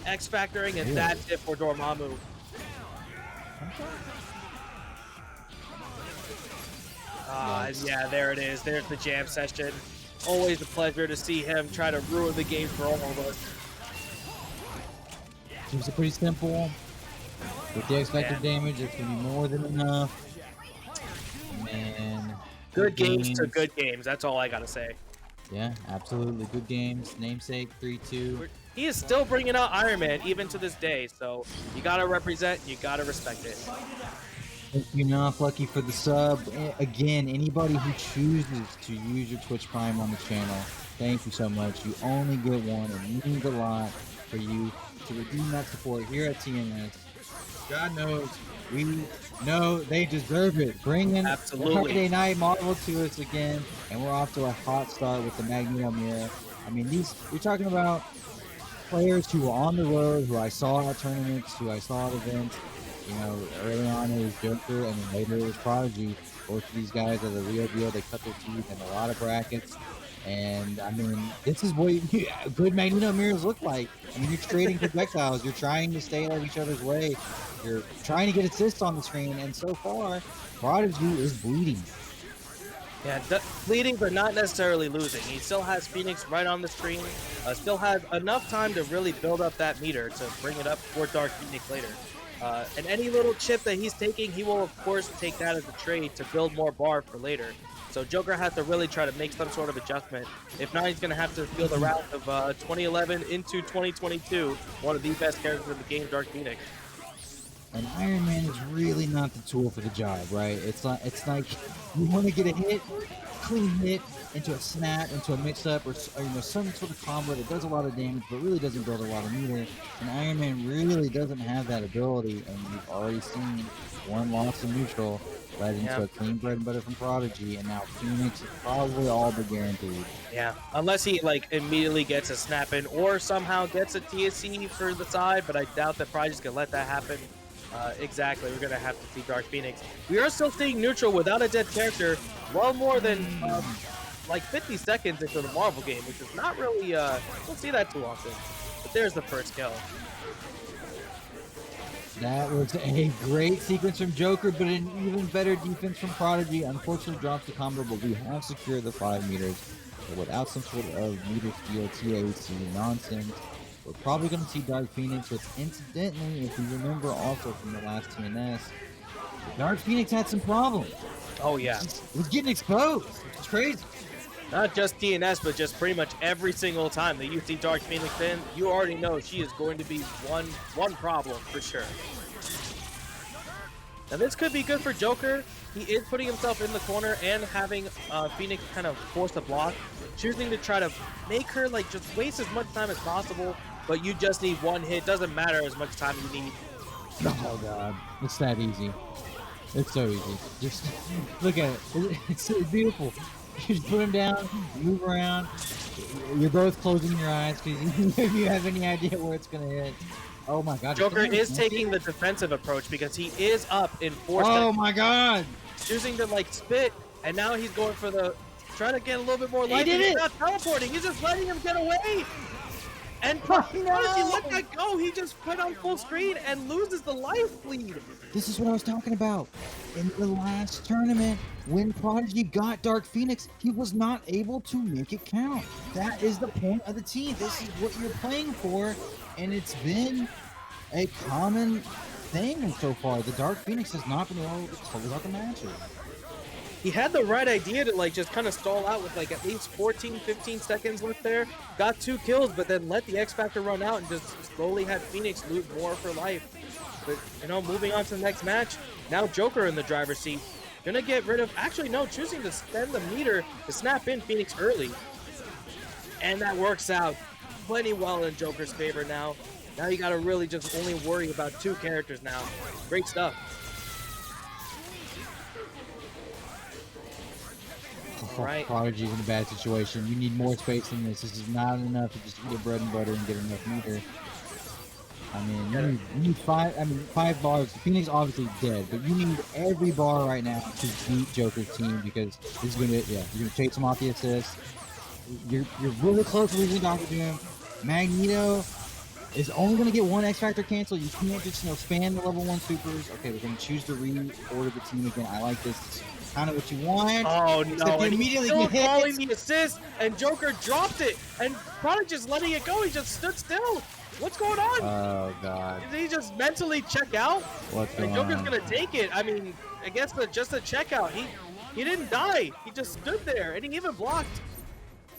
X Factoring, and that's it for Dormammu. Yeah, there it is. There's the jam session. Always a pleasure to see him try to ruin the game for all of us. Seems pretty simple. With the X Factor damage, it's going to be more than enough. Man. Good games to GoodGamesz. That's all I got to say. Yeah, absolutely. GoodGamesz. Namesake 3-2. He is still bringing out Iron Man even to this day. So you got to represent, you got to respect it. Thank you, Heefnoff, Lucky, for the sub. Again, anybody who chooses to use your Twitch Prime on the channel, thank you so much. You only get one, and it means a lot for you to redeem that support here at TNS. God knows, we know they deserve it. Bring in Friday Night Marvel to us again, and we're off to a hot start with the Magneto mirror. I mean, we're talking about players who were on the road, who I saw at tournaments, who I saw at events. You know, early on it was Joker, and then later it was Prodigy. Both of these guys are the real deal. They cut their teeth in a lot of brackets. And, I mean, this is what good Magneto mirrors look like. I mean, you're trading projectiles. You're trying to stay out of each other's way. You're trying to get assists on the screen. And so far, Prodigy is bleeding. Yeah, bleeding, but not necessarily losing. He still has Phoenix right on the screen. Still has enough time to really build up that meter to bring it up for Dark Phoenix later. And any little chip that he's taking, he will, of course, take that as a trade to build more bar for later. So Joker has to really try to make some sort of adjustment. If not, he's going to have to feel the wrath of 2011 into 2022, one of the best characters in the game, Dark Phoenix. And Iron Man is really not the tool for the job, right? It's like you want to get a hit, clean hit, into a snap, into a mix-up, or some sort of combo that does a lot of damage, but really doesn't build a lot of meter. And Iron Man really doesn't have that ability, and we've already seen one loss in neutral led into a clean bread and butter from Prodigy, and now Phoenix is probably all but guaranteed. Yeah, unless he like immediately gets a snap in or somehow gets a TSC for the side, but I doubt that Prodigy's gonna let that happen. Exactly, we're gonna have to see Dark Phoenix. We are still seeing neutral without a dead character, well more than like 50 seconds into the Marvel game, which is not really, don't see that too often. But there's the first kill. That was a great sequence from Joker, but an even better defense from Prodigy. Unfortunately drops the combo, but we have secured the 5 meters. But without some sort of meter steal, TAC nonsense, we're probably going to see Dark Phoenix, which incidentally, if you remember also from the last TNS, Dark Phoenix had some problems. Oh yeah. It was getting exposed. It's crazy. Not just TNS, but just pretty much every single time that you see Dark Phoenix in, you already know she is going to be one problem for sure. Now this could be good for Joker. He is putting himself in the corner and having Phoenix kind of force a block, choosing to try to make her like just waste as much time as possible, but you just need one hit. Doesn't matter as much time you need. Oh god, it's that easy. It's so easy. Just look at it. It's beautiful. You just put him down, move around. You're both closing your eyes because you have any idea where it's gonna hit. Oh my god. Joker is taking the defensive approach because he is up in 4 seconds. Oh my god. Choosing to like spit, and now he's going for the trying to get a little bit more life. He's not teleporting, he's just letting him get away. And Prodigy let that go. He just put on full screen and loses the life lead. This is what I was talking about. In the last tournament, when Prodigy got Dark Phoenix, he was not able to make it count. That is the point of the team. This is what you're playing for, and it's been a common thing so far. The Dark Phoenix has not been able to close out the matches. He had the right idea to like just kind of stall out with like at least 14-15 seconds left there. Got 2 kills, but then let the X Factor run out and just slowly had Phoenix lose more for life. But you know, moving on to the next match, now Joker in the driver's seat. Gonna get rid of, actually no, choosing to spend the meter to snap in Phoenix early. And that works out plenty well in Joker's favor now. Now you gotta really just only worry about 2 characters now. Great stuff. Right. Prodigy's in a bad situation. You need more space than this. This is not enough to just eat your bread and butter and get enough meter. I mean, you need 5 bars. Phoenix obviously dead, but you need every bar right now to beat Joker's team because this is gonna, you're gonna chase him off the assist. You're really close to losing Dr. Doom. Magneto is only gonna get 1 X Factor cancel. You can't just spam the level 1 supers. Okay, we're gonna choose to reorder the team again. I like this. Kind of what you want. Oh no! And immediately still calling the assist, and Joker dropped it, and Prodigy just letting it go. He just stood still. What's going on? Oh god! Did he just mentally check out? What's going Joker's on? gonna take it. I mean, I guess just a checkout. He didn't die. He just stood there, and he even blocked.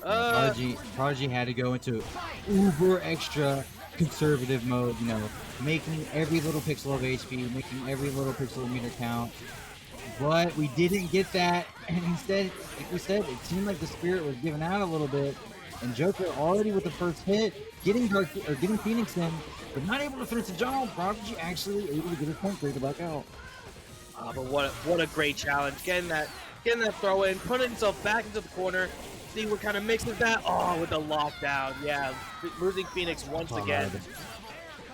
Prodigy had to go into uber extra conservative mode. You know, making every little pixel of HP, making every little pixel of meter count. But we didn't get that, and instead, like we said, it seemed like the spirit was giving out a little bit, and Joker already with the first hit, getting Phoenix in, but not able to finish the job. Prodigy actually able to get his point break back out. But what a great challenge! Getting that throw in, putting himself back into the corner, see what kind of mixes that. Oh, with the lockdown, yeah, losing Phoenix once again.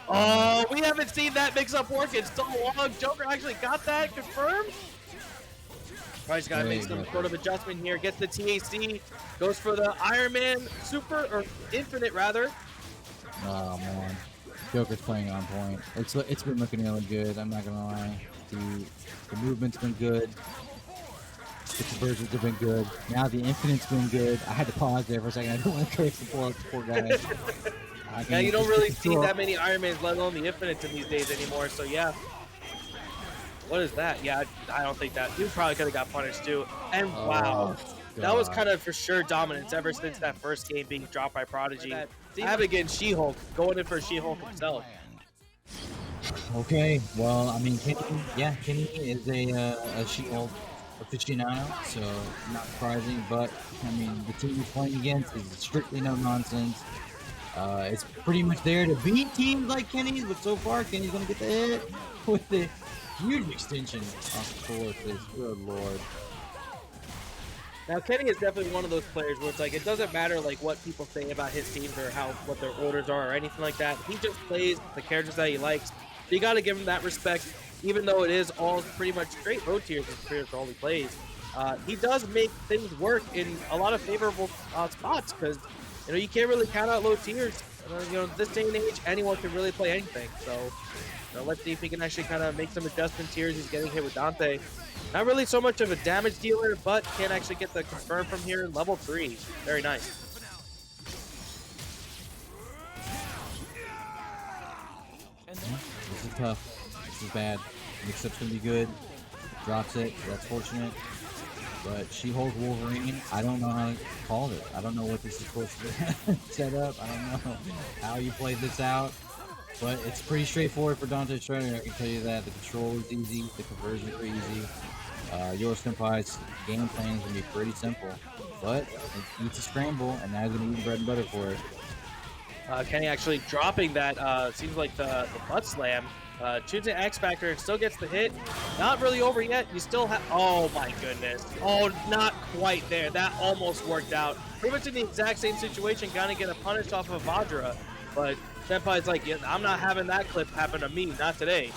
Oh, we haven't seen that mix-up work in so long. Joker actually got that confirmed. Probably got to make some sort of adjustment here. Gets the TAC, goes for the Iron Man Super, or Infinite rather. Oh man, Joker's playing on point. It's been looking really good. I'm not gonna lie. The movement's been good. The conversions have been good. Now the Infinite's been good. I had to pause there for a second. I don't want to curse the poor guy. Yeah, you don't really see that many Iron Mans, let alone the Infinites in these days anymore. So yeah. What is that? Yeah, I don't think that. He probably could have got punished too. And wow, that was kind of for sure dominance ever since that first game being dropped by Prodigy. Abey against She-Hulk, going in for She-Hulk himself. Okay, well, I mean, Kenny is a She-Hulk aficionado, so not surprising. But I mean, the team he's playing against is strictly no nonsense. It's pretty much there to beat teams like Kenny's, but so far Kenny's gonna get the hit with the huge extension off the floor for this. Good lord. Now, Kenny is definitely one of those players where it's like, it doesn't matter like what people say about his teams or what their orders are or anything like that. He just plays the characters that he likes. So you got to give him that respect, even though it is all pretty much straight low tiers compared to all he plays. He does make things work in a lot of favorable spots because, you know, you can't really count out low tiers. You know, this day and age, anyone can really play anything. So, you know, let's see if he can actually kind of make some adjustments here. He's getting hit with Dante. Not really so much of a damage dealer, but can actually get the confirm from here. Level 3. Very nice. This is tough. This is bad. Mix-up's gonna be good. Drops it. That's fortunate. But She-Hulk Wolverine, I don't know how to call it. I don't know what this is supposed to set up. I don't know how you play this out. But it's pretty straightforward for Dante Strider, I can tell you that. The control is easy, the conversions are easy. Your Senpai's game plan is going to be pretty simple. But it eats a scramble, and now he's going to eat bread and butter for it. Kenny actually dropping that, seems like the butt slam. Choosing X Factor, still gets the hit. Not really over yet. You still have, oh my goodness. Oh, not quite there. That almost worked out. Pretty much in the exact same situation, gonna get a punish off of Vajra. But Senpai's like, yeah, I'm not having that clip happen to me, not today.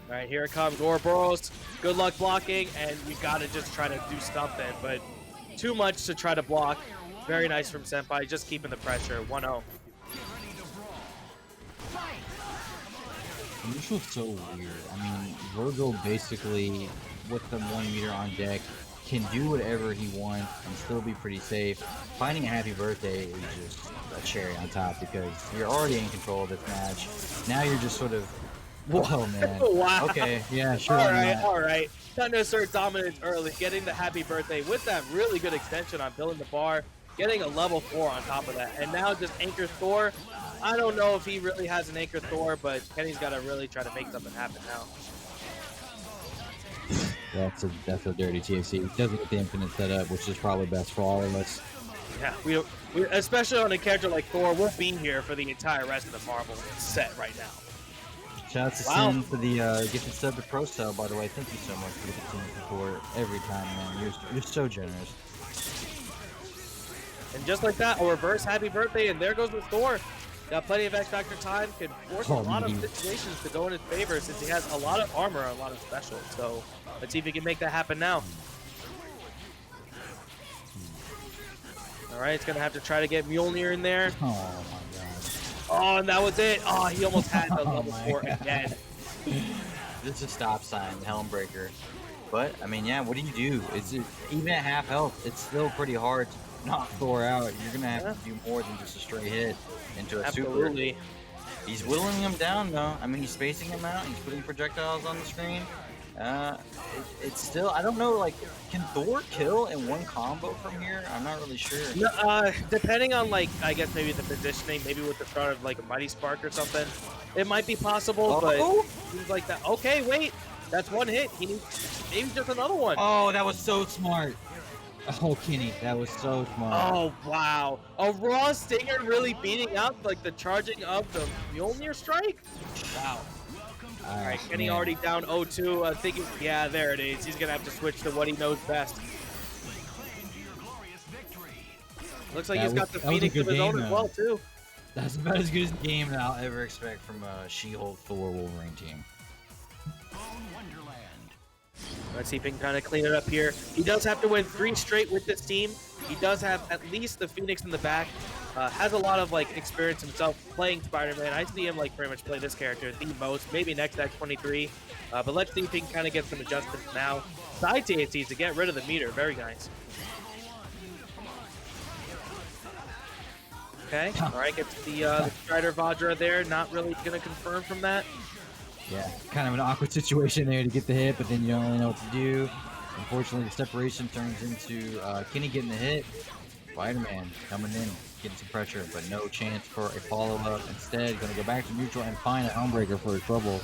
All right, here it comes, Ouroboros. Good luck blocking, and you gotta just try to do something, but too much to try to block. Very nice from Senpai, just keeping the pressure, 1-0. The neutral's so weird. I mean, Vergil basically, with the 1 meter on deck, can do whatever he wants and still be pretty safe. Finding a happy birthday is just a cherry on top because you're already in control of this match. Now you're just sort of, whoa, man. Wow. Okay, yeah, sure. All right. Time to assert dominance early, getting the happy birthday with that really good extension on building the bar, getting a level 4 on top of that, and now just Anchor Thor. I don't know if he really has an Anchor Thor, but Kenny's got to really try to make something happen now. That's a dirty TFC. He doesn't get the infinite setup, which is probably best for all of us. Yeah, we especially on a character like Thor, we'll be here for the entire rest of the Marvel set right now. Shout out to Sin for the gifted sub to Pro Cell, by the way. Thank you so much for the continued support every time, man. You're so generous. And just like that, a reverse happy birthday, and there goes the Thor. Got plenty of X Factor time, can force a lot of situations to go in his favor since he has a lot of armor, a lot of specials. So let's see if he can make that happen now. All right, it's gonna have to try to get Mjolnir in there. Oh my god. Oh, and that was it. Oh, he almost had the level 4 again. This is a stop sign, Helmbreaker. But I mean, yeah, what do you do? Even at half health, it's still pretty hard to knock Thor out. You're gonna have to do more than just a straight hit into a Absolutely. super. He's whittling him down though. I mean, he's spacing him out. He's putting projectiles on the screen. It's still, I don't know, like, can Thor kill in one combo from here? I'm not really sure. No, depending on, like, I guess maybe the positioning, maybe with the start of, like, a Mighty Spark or something, it might be possible, but it seems like that. Okay, wait, that's one hit. He needs maybe just another one. Oh, that was so smart. Oh, Kenny, that was so smart. Oh, wow. A raw stinger really beating out, like, the charging of the Mjolnir strike? Wow. All right, Kenny already down 0-2. I think, yeah, there it is. He's going to have to switch to what he knows best. Looks like he's got the Phoenix of his own as well, too. That's about as good a game that I'll ever expect from a She-Hulk Thor Wolverine team. Let's see if he can kind of clean it up here. He does have to win 3 straight with this team. He does have at least the Phoenix in the back. Has a lot of like experience himself playing Spider-Man. I see him like pretty much play this character the most, maybe next at 23. But let's see if he can kind of get some adjustments now. Side TNTs to get rid of the meter. Very nice. Okay, all right, gets the Strider Vajra there. Not really going to confirm from that. Yeah, kind of an awkward situation there to get the hit, but then you don't really know what to do. Unfortunately, the separation turns into Kenny getting the hit. Spider-Man coming in, getting some pressure, but no chance for a follow-up. Instead, going to go back to neutral and find an Homebreaker for his trouble.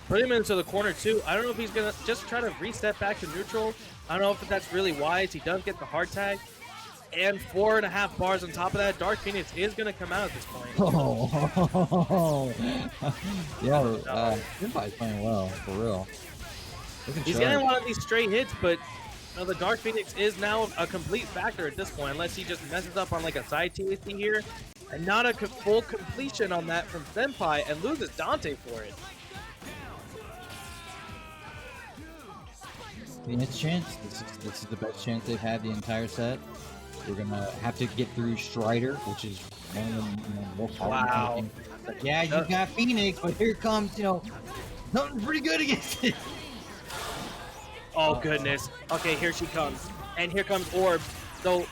Put him into the corner too. I don't know if he's gonna just try to reset back to neutral. I don't know if that's really wise. He does get the hard tag. And 4.5 bars on top of that. Dark Phoenix is gonna come out at this point. Oh, yeah, Senpai's playing well, for real. He's getting a lot of these straight hits, but the Dark Phoenix is now a complete factor at this point, unless he just messes up on like a side TST here. And not a full completion on that from Senpai, and loses Dante for it. TNS chance. This is the best chance they've had the entire set. We're gonna have to get through Strider, which is one of the more powerful things. Like, yeah, you got Phoenix, but here comes, something pretty good against it. Oh goodness. Okay, here she comes. And here comes Orb. So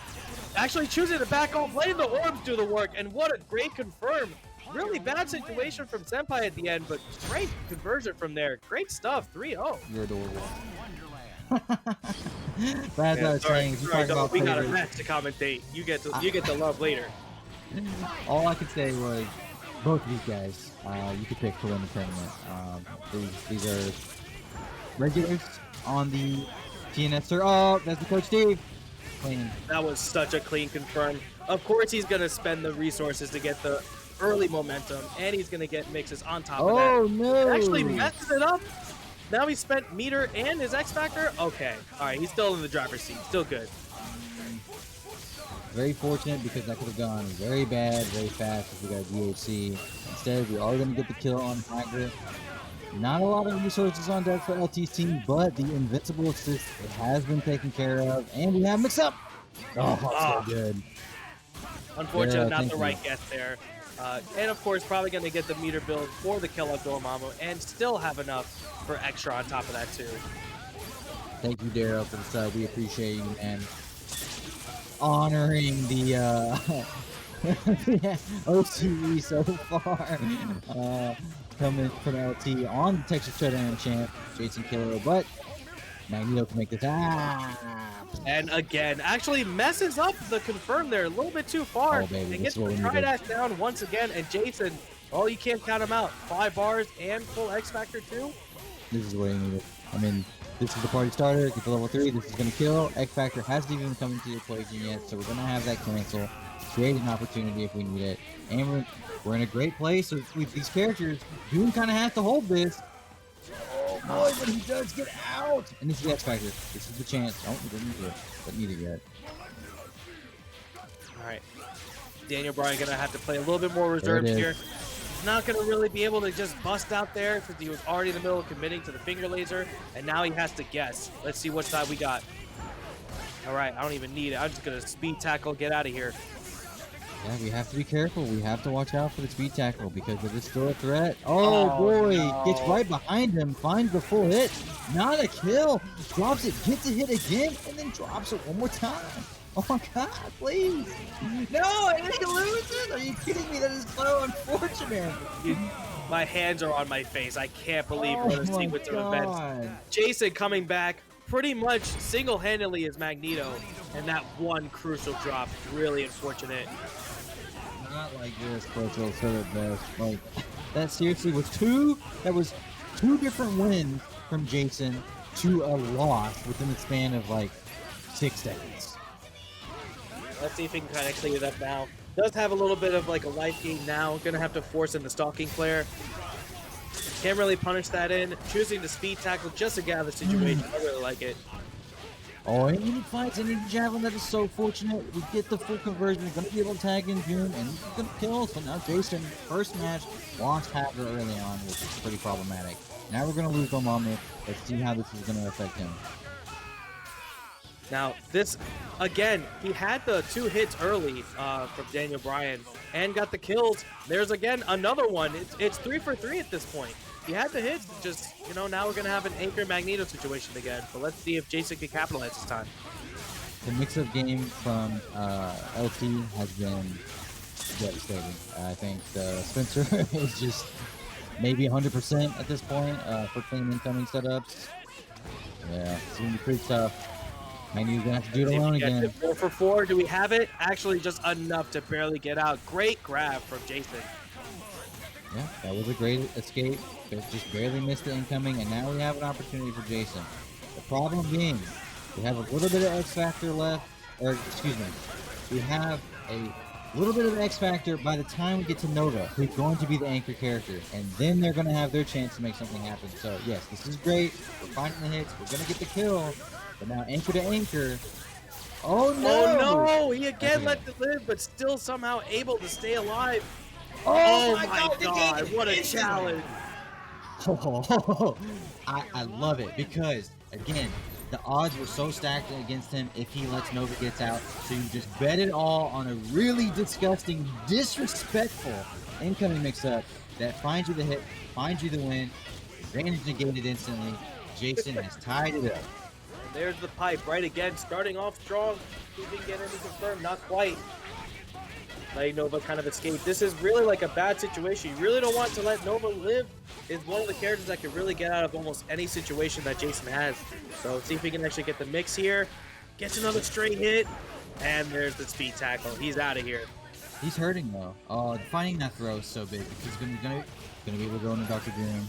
actually choosing to back off, letting the Orbs do the work, and what a great confirm. Really bad situation from Senpai at the end, but great conversion from there. Great stuff, 3-0. You're adorable. That's what I was saying. We got a match to commentate. You get the love later. All I could say was both of these guys, you could pick to win the tournament. These are regulars on the TNS. Oh, that's the Coach Steve. Clean. That was such a clean confirm. Of course, he's gonna spend the resources to get the early momentum, and he's gonna get mixes on top of that. Oh no! Actually messes it up. Now he spent meter and his X Factor? Okay. Alright, he's still in the driver's seat. Still good. Very fortunate because that could have gone very bad, very fast if we got a DHC. Instead, we are going to get the kill on Haggar. Not a lot of resources on deck for LT's team, but the invincible assist has been taken care of. And we have mix up. Oh, so good. Unfortunately, not the right guess there. And of course, probably going to get the meter build for the kill of Dormammu and still have enough for extra on top of that too. Thank you, Daryl, for the sub. We appreciate you, man. Honoring the OCE so far. Coming from LT on the Texas Shutdown champ, JasonKido, but Magneto can make this. And again, actually messes up the confirm there a little bit too far. Oh, baby, and gets the Tridash down once again. And Jason, oh, you can't count him out. 5 bars and full X Factor too. This is what he needed. I mean, this is the party starter. Get to level 3. This is going to kill. X Factor hasn't even come into the equation yet, so we're going to have that cancel. Create an opportunity if we need it. And we're in a great place with these characters. Doom kind of has to hold this. Oh boy, but he does get out! And this is the X Factor. This is the chance. Oh, we didn't need it yet. Alright. Daniel Bryan gonna have to play a little bit more reserved here. He's not gonna really be able to just bust out there because he was already in the middle of committing to the finger laser, and now he has to guess. Let's see what side we got. Alright, I don't even need it. I'm just gonna speed tackle, get out of here. Yeah, we have to be careful. We have to watch out for the speed tackle because it is still a threat. Oh boy, no. Gets right behind him, finds the full hit. Not a kill. Drops it, gets a hit again, and then drops it one more time. Oh my god, please. No, and then he loses? Are you kidding me? That is so unfortunate. Dude, my hands are on my face. I can't believe we're going to see with the events. Jason coming back pretty much single-handedly as Magneto, and that one crucial drop, really unfortunate. Not like this, but will say it best. Like, that seriously was two different wins from Jason to a loss within the span of like 6 seconds. Let's see if he can kind of clean it up now. Does have a little bit of like a life gain now. Gonna have to force in the stalking flare. Can't really punish that in. Choosing to speed tackle just to get out of the situation. I really like it. Oh, and he fights into Javelin. That is so fortunate. We get the full conversion. We're going to be able to tag in Doom, and he's going to kill. So now Jason, first match, lost Haggar early on, which is pretty problematic. Now we're going to lose Dormammu. Let's see how this is going to affect him. Now, this, again, he had the 2 hits early from Daniel Bryan and got the kills. There's, again, another one. It's 3 for 3 at this point. He had the hits, just, now we're going to have an Anchor Magneto situation again. But let's see if Jason can capitalize this time. The mix-up game from LT has been devastating. I think Spencer is just maybe 100% at this point for clean incoming setups. Yeah, it's going to be pretty tough. Magneto's gonna have to do it alone again. 4 for 4. Do we have it? Actually, just enough to barely get out. Great grab from Jason. Yeah, that was a great escape. Just barely missed the incoming, and now we have an opportunity for Jason. The problem being, we have a little bit of X Factor left, or excuse me, we have a little bit of X Factor by the time we get to Nova, who's going to be the anchor character, and then they're going to have their chance to make something happen. So yes, this is great. We're finding the hits. We're going to get the kill, but now anchor to anchor. Oh no! Oh no! He again let it live, but still somehow able to stay alive. Oh my god! What a challenge! I love it because again, the odds were so stacked against him if he lets Nova gets out. So you just bet it all on a really disgusting, disrespectful incoming mix-up that finds you the hit, finds you the win, advantage negated instantly. Jason has tied it up. And there's the pipe right again, starting off strong. He didn't get any confirmed, not quite. Letting Nova kind of escape. This is really like a bad situation. You really don't want to let Nova live. Is one of the characters that can really get out of almost any situation that Jason has. So let's see if we can actually get the mix here. Gets another straight hit. And there's the speed tackle. He's out of here. He's hurting though. Oh, finding that throw is so big. He's gonna be able to go into Dr. Doom.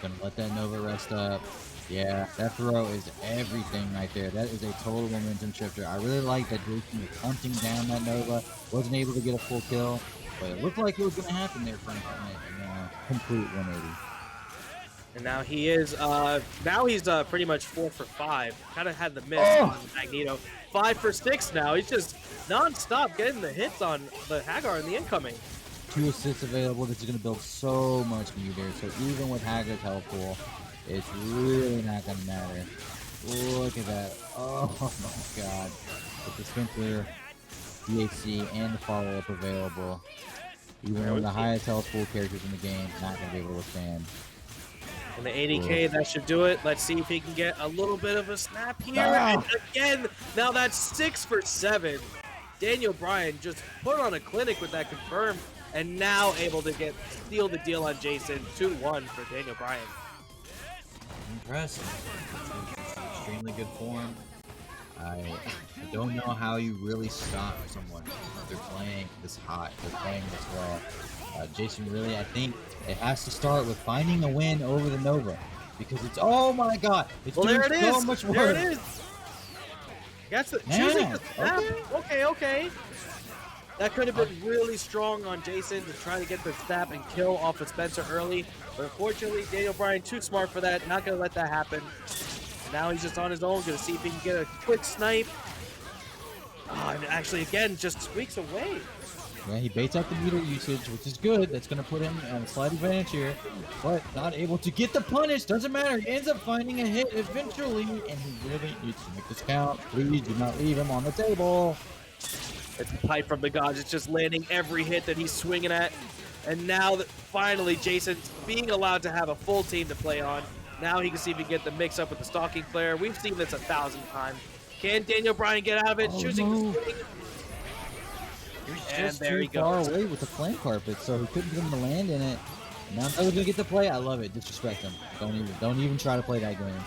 Gonna let that Nova rest up. Yeah, that throw is everything right there. That is a total momentum shifter. I really like that Jason was hunting down that Nova. Wasn't able to get a full kill, but it looked like it was going to happen there for a minute. And complete 180. And now he is, he's pretty much 4 for 5. Kind of had the miss on Magneto. 5 for 6 now. He's just non-stop getting the hits on the Haggar in the incoming. 2 assists available. This is going to build so much meter. So even with Haggar's health pool, it's really not going to matter. Look at that. Oh my god. With the Spencer, DHC, and the follow-up available. Even with the highest health pool characters in the game, not going to be able to withstand. And the 80k, that should do it. Let's see if he can get a little bit of a snap here. And again, now that's 6 for 7. Daniel Bryan just put on a clinic with that confirmed, and now able to steal the deal on Jason. 2-1 for Daniel Bryan. Impressive. It's extremely good form. I don't know how you really stop someone. They're playing this hot. They're playing this well. Jason really, I think it has to start with finding a win over the Nova, because it's, oh my god, it's doing so much work. There it is. That's the choosing the snap. Okay. That could have been really strong on Jason to try to get the snap and kill off of Spencer early. But unfortunately, Daniel Bryan too smart for that. Not going to let that happen. And now he's just on his own. Going to see if he can get a quick snipe. Oh, and actually, again, just squeaks away. Yeah, he baits out the meter usage, which is good. That's going to put him on a slight advantage here. But not able to get the punish. Doesn't matter. He ends up finding a hit eventually. And he really needs to make this count. Please do not leave him on the table. It's a pipe from the gods. It's just landing every hit that he's swinging at. And now that finally Jason's being allowed to have a full team to play on. Now he can see if he can get the mix up with the stalking player. We've seen this 1,000 times. Can Daniel Bryan get out of it? Choosing to swing. And there he goes. Far away with the flame carpet, so he couldn't get him to land in it. Now he's gonna get the play. I love it. Disrespect him. Don't even try to play that game.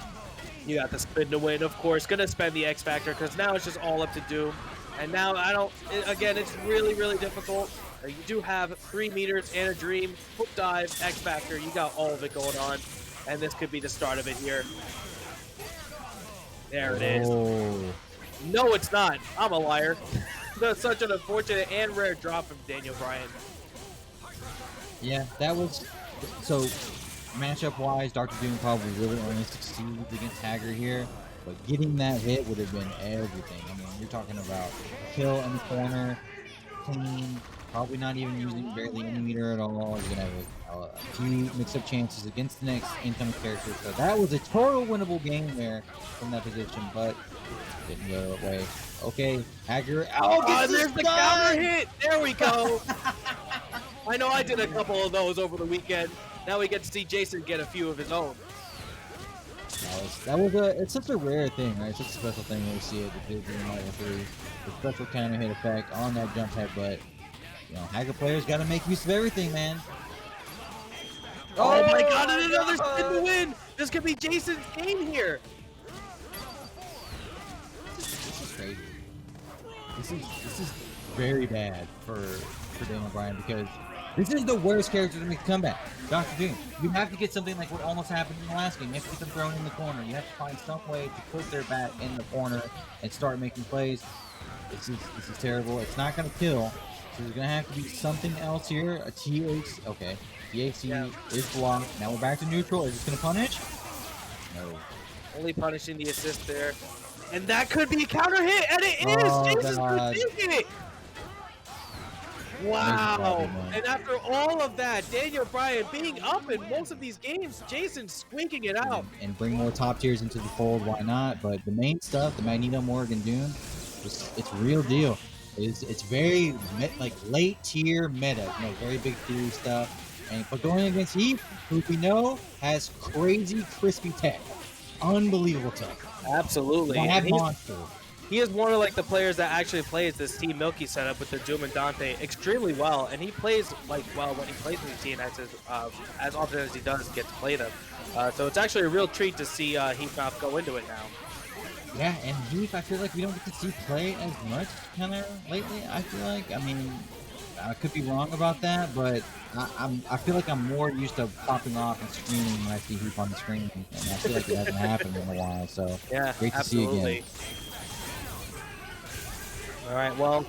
You got the spin to win, of course. Gonna spend the X Factor because now it's just all up to Doom. And now again, it's really, really difficult. You do have 3 meters and a dream, hook dive, X Factor. You got all of it going on. And this could be the start of it here. There it is. No, it's not. I'm a liar. That's such an unfortunate and rare drop from Daniel Bryan. Yeah, that was... So, matchup-wise, Dr. Doom probably really only succeeds against Haggar here. But getting that hit would have been everything. I mean, you're talking about kill in the corner, clean, probably not even using barely any meter at all. You're going to have a few mix-up chances against the next incoming character. So that was a total winnable game there from that position, but didn't go away. Okay, Haggar. Oh, there's the counter hit. There we go. I know I did a couple of those over the weekend. Now we get to see Jason get a few of his own. It's such a rare thing, right? It's such a special thing when we see it. The Level 3, the special counter hit effect on that jump headbutt. You know, Haggar players got to make use of everything, man. Oh my god, and another spin to win! This could be Jason's game here! crazy. This is very bad for Daniel Bryan because this is the worst character to make a comeback. Dr. Doom, you have to get something like what almost happened in the last game. You have to get them thrown in the corner. You have to find some way to put their bat in the corner and start making plays. This is terrible. It's not going to kill. So there's going to have to be something else here. A THC. Okay. THC is blocked. Now we're back to neutral. Is this going to punish? No. Only punishing the assist there. And that could be a counter hit, and it is! Jesus taking it! Wow! And after all of that, Daniel Bryan being up in most of these games, Jason squeaking it out. And bring more top tiers into the fold, why not? But the main stuff, the Magneto, Morrigan, Doom, it's real deal. It's very like late tier meta, you know, very big theory stuff. But going against Heath, who we know has crazy crispy tech, unbelievable tech. Absolutely. Monster. He is one of like the players that actually plays this Team Milky setup with the Doom and Dante extremely well, and he plays like well when he plays with the TNS as often as he does get to play them. So it's actually a real treat to see Heefnoff go into it now. Yeah, and Heath, I feel like we don't get to see play as much kind of lately. I feel like, I mean, I could be wrong about that, but I feel like I'm more used to popping off and screaming when I see Heath on the screen, and I feel like it hasn't happened in a while. So yeah, great to absolutely. see again. All right, well,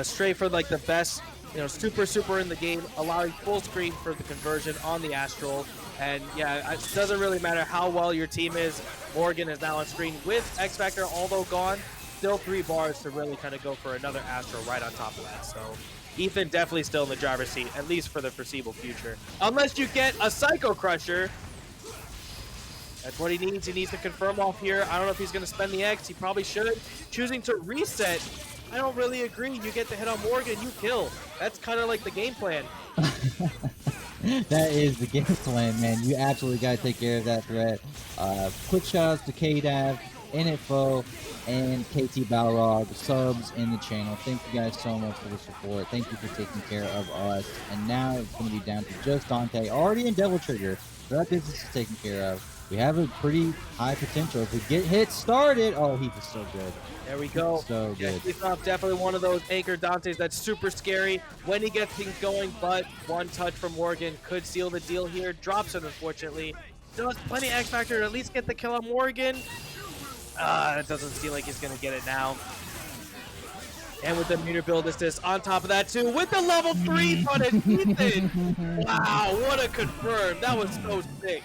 straight for like the best, you know, super in the game, allowing full screen for the conversion on the Astral. And yeah, it doesn't really matter how well your team is. Morrigan is now on screen with X Factor, although gone. Still 3 bars to really kind of go for another Astral right on top of that. So Ethan definitely still in the driver's seat, at least for the foreseeable future. Unless you get a Psycho Crusher. That's what he needs. He needs to confirm off here. I don't know if he's going to spend the X. He probably should. Choosing to reset. I don't really agree. You get the hit on Morrigan, you kill. That's kind of like the game plan. That is the game plan, man. You absolutely got to take care of that threat. Quick shout outs to KDAV, Info, and KT Balrog, subs in the channel. Thank you guys so much for the support. Thank you for taking care of us. And now it's going to be down to just Dante, already in Devil Trigger. So that business is taken care of. We have a pretty high potential. If we get hits started, oh, Heath is so good. There we go. So good. Heefnoff definitely one of those anchor Dantes that's super scary when he gets things going, but one touch from Morrigan could seal the deal here. Drops it, unfortunately. Still has plenty of X Factor to at least get the kill on Morrigan. It doesn't seem like he's going to get it now. And with the meter build assist on top of that, too, with the level 3 punish, Ethan. Wow, what a confirm. That was so sick.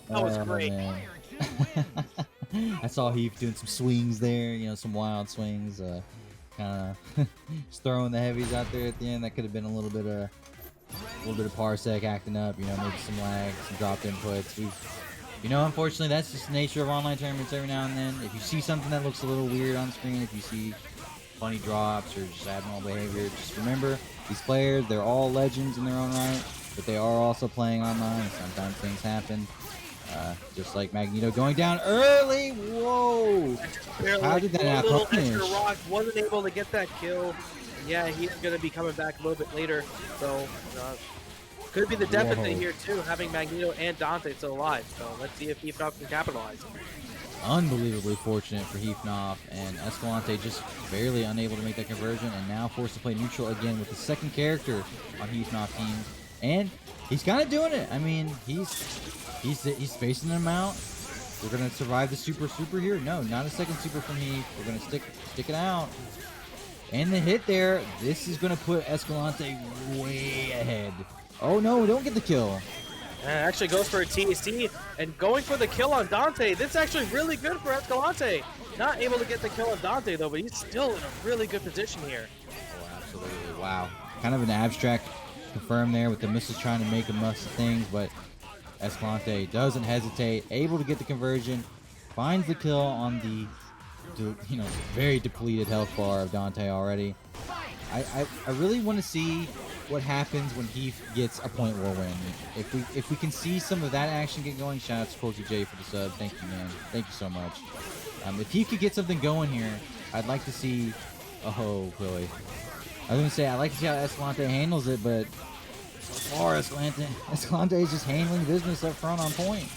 That was great. I saw Heath doing some swings there, you know, some wild swings, kind of just throwing the heavies out there at the end. That could have been a little bit of Parsec acting up, you know, maybe some lag, some dropped inputs. You know, unfortunately, that's just the nature of online tournaments every now and then. If you see something that looks a little weird on screen, if you see funny drops or just abnormal behavior, just remember, these players, they're all legends in their own right, but they are also playing online. Sometimes things happen. Just like Magneto going down early. Whoa! How did that not finish? Rock wasn't able to get that kill. Yeah, he's going to be coming back a little bit later. So, could be the deficit here, too, having Magneto and Dante still alive. So, let's see if Heefnoff can capitalize. Unbelievably fortunate for Heefnoff, and Escalante just barely unable to make that conversion, and now forced to play neutral again with the second character on Heefnoff team. And he's kind of doing it. I mean, he's spacing them out. We're gonna survive the super here. No, not a second super from Heath. We're gonna stick it out. And the hit there. This is gonna put Escalante way ahead. Oh no, don't get the kill. Actually goes for a TC and going for the kill on Dante. This is actually really good for Escalante. Not able to get the kill on Dante though, but he's still in a really good position here. Oh, absolutely. Wow. Kind of an abstract confirm there with the missiles trying to make a mess of things, but Escalante doesn't hesitate, able to get the conversion, finds the kill on the very depleted health bar of Dante already. I really want to see what happens when Heath gets a point war win. If we can see some of that action get going, shout out to KJ for the sub. Thank you, man. Thank you so much. If Heath could get something going here, I'd like to see. Oh, really? I was gonna say I'd like to see how Escalante handles it, but so far Escalante is just handling business up front on point.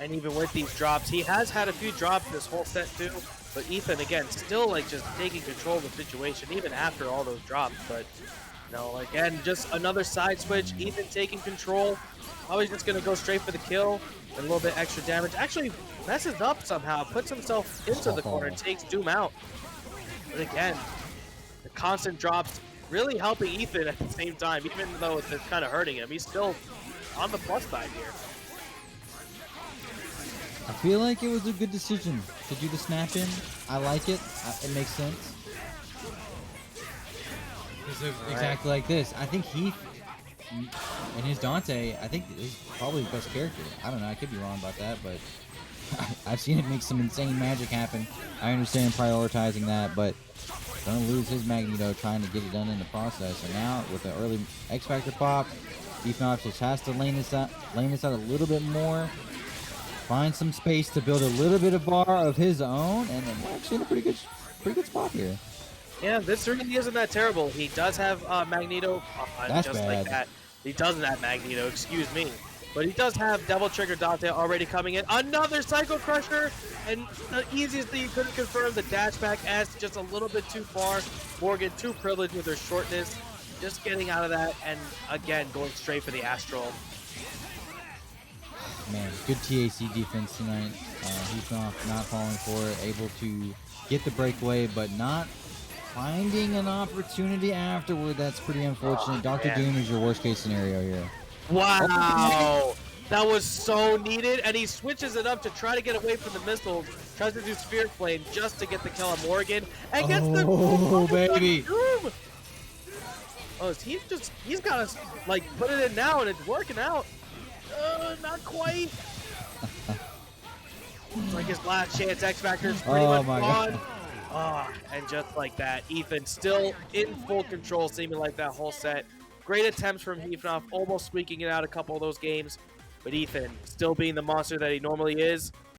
And even with these drops, he has had a few drops this whole set too. But Ethan, again, still like just taking control of the situation, even after all those drops. But, you know, again, just another side switch. Ethan taking control. Always just going to go straight for the kill. And a little bit extra damage. Actually messes up somehow. Puts himself into the corner and takes Doom out. But again, the constant drops really helping Ethan at the same time. Even though it's kind of hurting him, he's still on the plus side here. I feel like it was a good decision to do the snap in. I like it. It makes sense. Exactly like this. I think Heath and his Dante, I think is probably the best character. I don't know. I could be wrong about that, but I've seen it make some insane magic happen. I understand prioritizing that, but don't lose his Magneto trying to get it done in the process. And now with the early X Factor pop, Heefnoff just has to lane this out a little bit more. Find some space to build a little bit of bar of his own, and then we're actually in a pretty good spot here. Yeah, this really isn't that terrible. He does have Magneto, That's just bad. like that. He doesn't have Magneto, excuse me. But he does have Devil Trigger Dante already coming in. Another Psycho Crusher, and the easiest thing you couldn't confirm, the dash back S just a little bit too far. Morrigan too privileged with her shortness. Just getting out of that, and again, going straight for the Astral. Man, good TAC defense tonight. Heefnoff not falling for it, able to get the breakaway, but not finding an opportunity afterward. That's pretty unfortunate. Dr. Doom is your worst case scenario here. Wow, that was so needed, and he switches it up to try to get away from the missiles. Tries to do Spirit Flame just to get the kill on Morrigan, and gets the baby. Doom. Oh, he's got to like put it in now, and it's working out. Not quite. It's like his last chance. X Factor's pretty much gone. And just like that, Ethan still in full control, seeming like that whole set. Great attempts from Heefnoff, almost squeaking it out a couple of those games. But Ethan, still being the monster that he normally is,